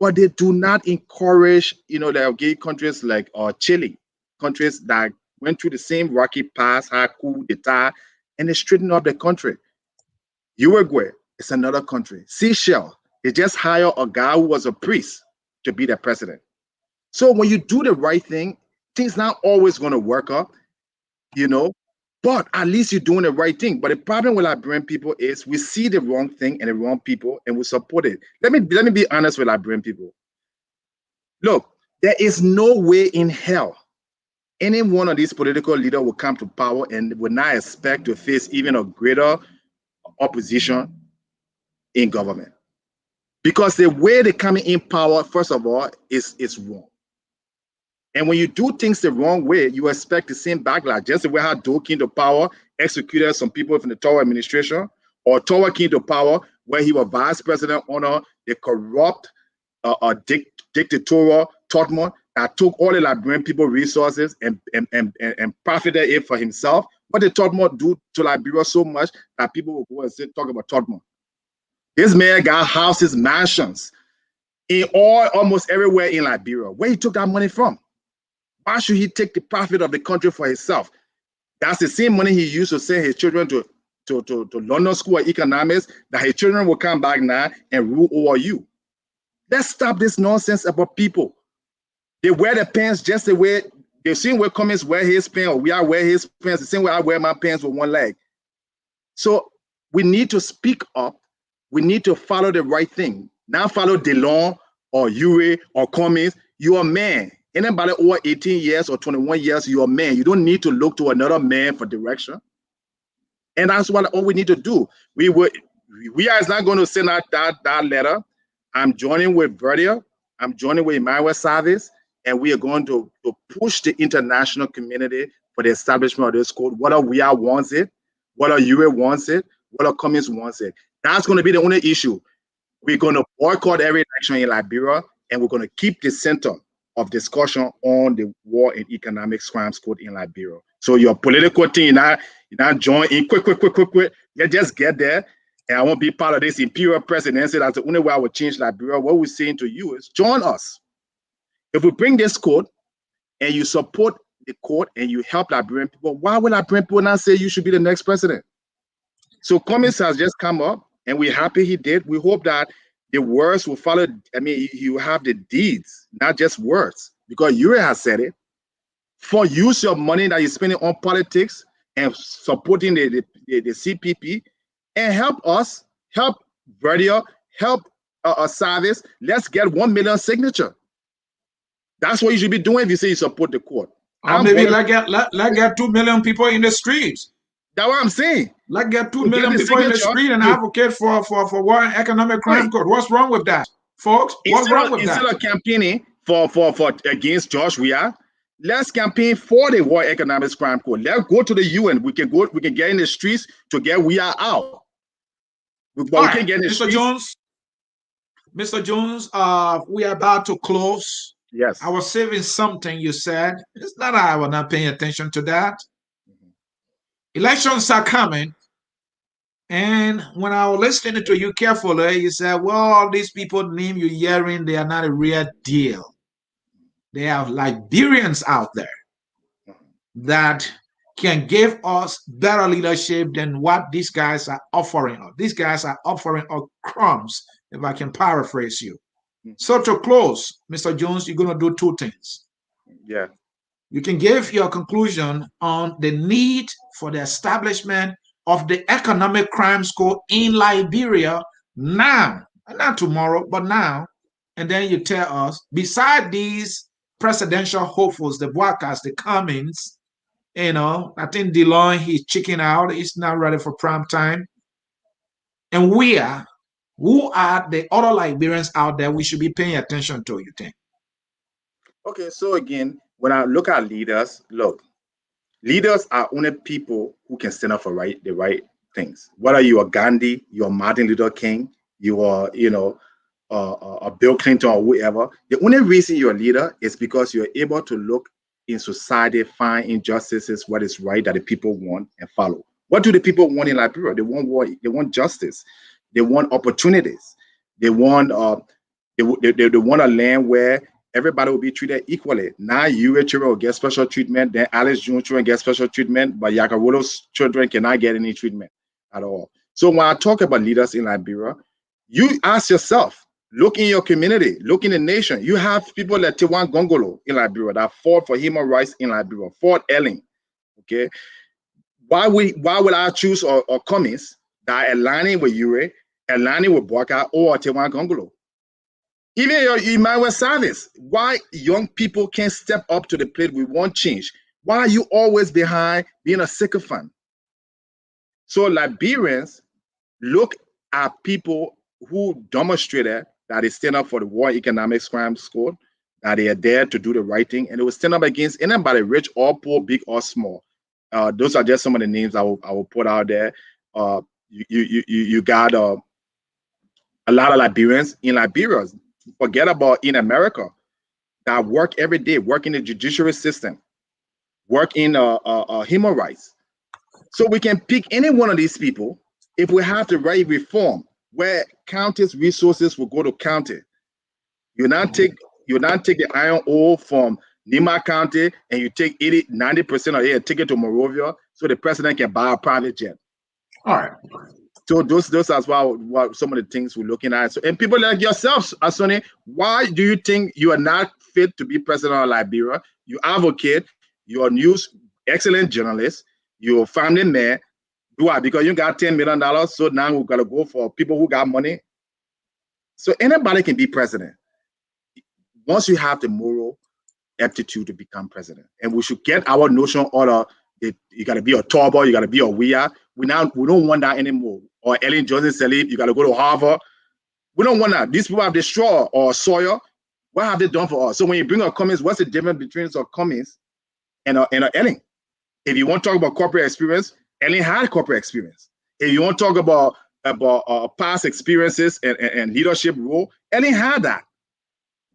but they do not encourage, there are gay countries like Chile, countries that went through the same rocky path, had coup d'etat, and they straightened up the country. Uruguay is another country. Seychelles, they just hired a guy who was a priest to be the president. So when you do the right thing, things not always going to work up, but at least you're doing the right thing. But the problem with Liberian people is we see the wrong thing and the wrong people and we support it. Let me be honest with Liberian people. Look, there is no way in hell any one of these political leaders will come to power and will not expect to face even a greater opposition in government. Because the way they come in power, first of all, is wrong. And when you do things the wrong way, you expect the same backlash. Just the way how Doe came to power, executed some people from the Tower administration, or Tower came to power where he was vice president under the corrupt, dictatorial Tottenham that took all the Liberian people resources and profited it for himself. What did Tottenham do to Liberia so much that people will go and talk about Tottenham? This man got houses, mansions in almost everywhere in Liberia. Where he took that money from? Why should he take the profit of the country for himself? That's the same money he used to send his children to London School of Economics, that his children will come back now and rule over you. Let's stop this nonsense about people. They wear the pants just the way, the same way Cummings wear his pants, or we are wear his pants, the same way I wear my pants with one leg. So we need to speak up. We need to follow the right thing. Not follow DeLong or Yuri or Cummings. You're a man. Anybody over 18 years or 21 years, you're a man. You don't need to look to another man for direction. And that's what all we need to do. We are not going to send out that letter. I'm joining with Verdia. I'm joining with Emmanuel Savas, and we are going to push the international community for the establishment of this code. Whether we are wants it, whether Yuri wants it, whether Cummings wants it. That's going to be the only issue. We're going to boycott every election in Liberia, and we're going to keep the center of discussion on the War and Economic Crimes Code in Liberia. So your political thing, you not join in quick. You just get there, and I won't be part of this imperial presidency. That's the only way I will change Liberia. What we're saying to you is join us. If we bring this code and you support the code and you help Liberian people, why will Liberian people not say you should be the next president? So Cummings has just come up, and we're happy he did. We hope that the words will follow. I mean, you have the deeds, not just words, because Yuri has said it. For use your money that you're spending on politics and supporting the CPP, and help us, help Verdia, help Savas. Let's get 1 million signature. That's what you should be doing if you say you support the court. Or maybe let's get 2 million people in the streets. That's what I'm saying. Let's get 2 million people in the street and advocate for war and economic crime code. What's wrong with that, folks? What's wrong with that? Instead of campaigning for against Josh Weah, let's campaign for the war economic crime code. Let's go to the UN. We can get in the streets to get Weah out. But we can get in the streets. Mr. Jones, we are about to close. Yes. I was saving something you said. It's not I was not paying attention to that. Elections are coming. And when I was listening to you carefully, you said, well, all these people name you hearing, they are not a real deal. They are Liberians out there that can give us better leadership than what these guys are offering us. These guys are offering us crumbs, if I can paraphrase you. So to close, Mr. Jones, you're going to do two things. Yeah. You can give your conclusion on the need for the establishment of the economic crimes code in Liberia now, not tomorrow, but now. And then you tell us, beside these presidential hopefuls, the Boakas, the Cummings. I think DeLong, he's checking out. He's not ready for prime time. And who are the other Liberians out there we should be paying attention to, you think? Okay, so again, when I look at leaders, leaders are only people who can stand up for the right things. Whether you are Gandhi, you are Martin Luther King, you are, Bill Clinton or whoever. The only reason you're a leader is because you're able to look in society, find injustices, what is right that the people want and follow. What do the people want in Liberia? They want war. They want justice. They want opportunities. They want they want a land where everybody will be treated equally. Now Yuri children will get special treatment, then Alice June children get special treatment, but Yakarolo's children cannot get any treatment at all. So when I talk about leaders in Liberia, you ask yourself, look in your community, look in the nation. You have people like Tewan Gongolo in Liberia that fought for human rights in Liberia, fought Ellen. Okay. Why would I choose or Cummings that are aligning with Yuri, aligning with Boaka or Tewan Gongolo? Even your Emmanuel Service, why young people can't step up to the plate with one change? Why are you always behind being a sycophant? So Liberians look at people who demonstrated that they stand up for the War Economics Crimes Code, that they are there to do the right thing, and they will stand up against anybody, rich or poor, big or small. Those are just some of the names I will put out there. You got a lot of Liberians in Liberia. Forget about in America that work every day, work in the judiciary system, work in human rights. So we can pick any one of these people if we have the right reform where county's resources will go to county. You not take the iron ore from Nima County and you take 90% of it and take it to Monrovia so the president can buy a private jet. All right. So those are what some of the things we're looking at. So, and people like yourself, Asoni, why do you think you are not fit to be president of Liberia? You advocate, you're a news excellent journalist, you're a family man. Why? Because you got $10 million. So now we've got to go for people who got money. So anybody can be president once you have the moral aptitude to become president. And we should get our notion order. You got to be a Torbo, you got to be a Weir. We don't want that anymore. Or Ellen Johnson Salib, you got to go to Harvard. We don't want that. These people have destroyed or Sawyer. What have they done for us? So when you bring up Cummings, what's the difference between a Cummings and a Ellen? If you want to talk about corporate experience, Ellen had corporate experience. If you want to talk about past experiences and leadership role, Ellen had that.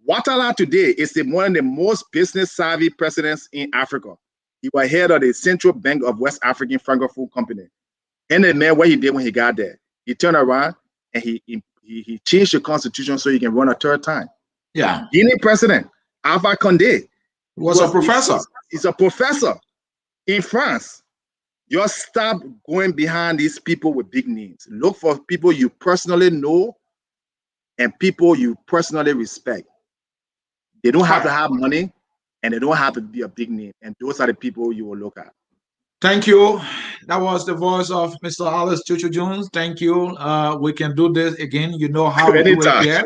Ouattara today is one of the most business savvy presidents in Africa. He was head of the Central Bank of West African Francophone Company. And the man, what he did when he got there, he turned around and he changed the constitution so he can run a third time. Yeah. Guinea president, Alpha Condé, was a professor. He's a professor in France. Just stop going behind these people with big names. Look for people you personally know and people you personally respect. They don't have to have money and they don't have to be a big name. And those are the people you will look at. Thank you. That was the voice of Mr. Alice Chu-Chu Jones. Thank you. We can do this again. You know how we do it here.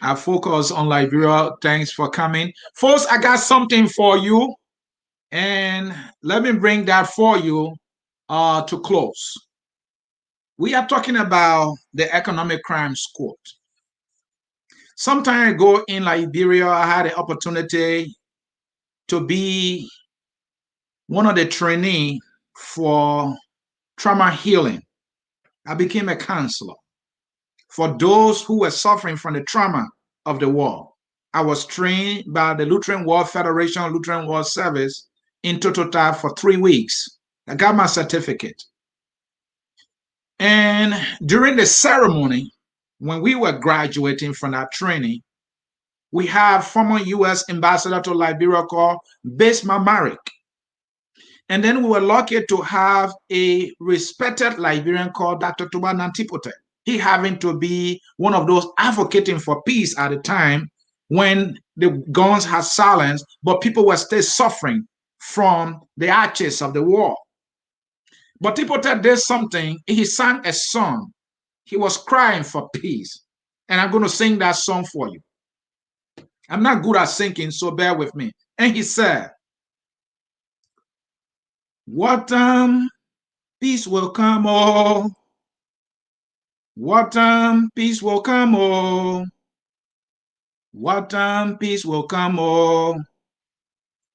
I focus on Liberia. Thanks for coming. Folks, I got something for you. And let me bring that for you to close. We are talking about the Economic Crimes Court. Some time ago in Liberia, I had the opportunity to be one of the trainees for trauma healing. I became a counselor for those who were suffering from the trauma of the war. I was trained by the Lutheran World Federation, Lutheran World Service in total for 3 weeks. I got my certificate. And during the ceremony, when we were graduating from that training, we have former U.S. ambassador to Liberia called Base Mamarik. And then we were lucky to have a respected Liberian called Dr. Tuba Nantipote. He having to be one of those advocating for peace at the time when the guns had silenced, but people were still suffering from the ashes of the war. But Tipote did something. He sang a song. He was crying for peace. And I'm going to sing that song for you. I'm not good at singing, so bear with me. And he said, what peace will come, oh. What peace will come, oh. What peace will come, oh.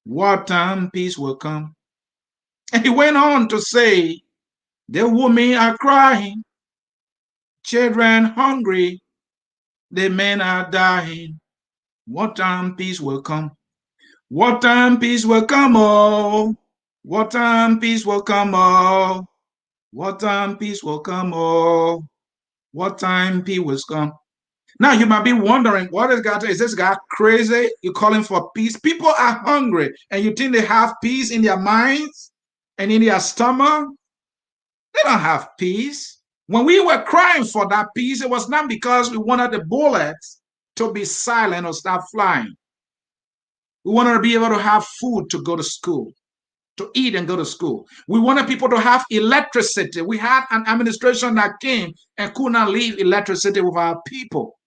What peace will come. And he went on to say, the women are crying, children hungry, the men are dying. What peace will come? What peace will come, oh. What peace will come, oh. What peace will come, oh. What time peace will come? Now you might be wondering, what is this guy crazy? You're calling for peace? People are hungry, and you think they have peace in their minds and in their stomach? They don't have peace. When we were crying for that peace, it was not because we wanted the bullets to be silent or stop flying. We wanted to be able to have food to go to school, to eat and go to school. We wanted people to have electricity. We had an administration that came and could not leave electricity with our people.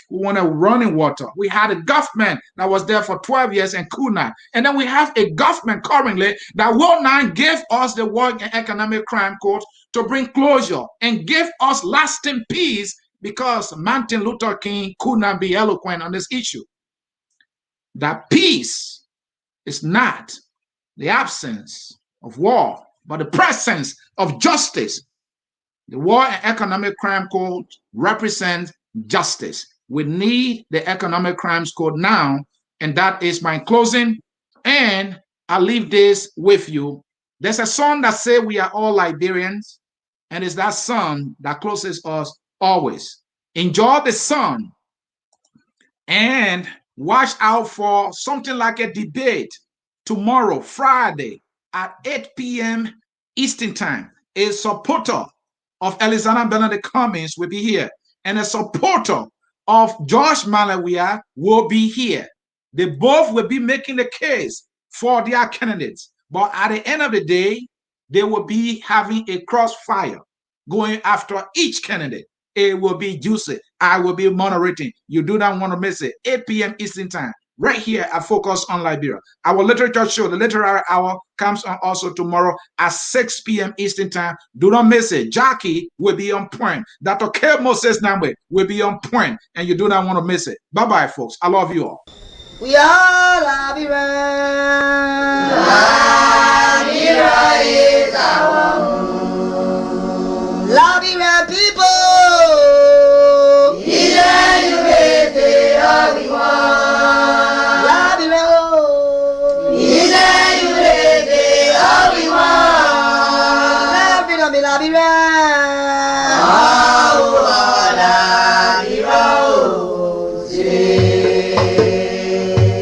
We wanted running water. We had a government that was there for 12 years and could not. And then we have a government currently that will not give us the World Economic Crime Court to bring closure and give us lasting peace because Martin Luther King could not be eloquent on this issue. That peace is not the absence of war, but the presence of justice. The War and Economic Crime Code represents justice. We need the Economic Crimes Code now, and that is my closing. And I'll leave this with you. There's a song that says we are all Liberians, and it's that song that closes us always. Enjoy the song and watch out for something like a debate tomorrow, Friday, at 8 p.m. Eastern Time. A supporter of Alexander Bennett Cummings will be here, and a supporter of George Malawia will be here. They both will be making the case for their candidates, but at the end of the day, they will be having a crossfire going after each candidate. It will be juicy. I will be moderating. You do not want to miss it. 8 p.m. Eastern Time, right here at Focus on Liberia. Our literature show, the literary hour, comes on also tomorrow at 6 p.m. Eastern Time. Do not miss it. Jackie will be on point. Dr. K. Moses Namwe will be on point, and you do not want to miss it. Bye-bye, folks. I love you all. We are Liberia. Liberia is our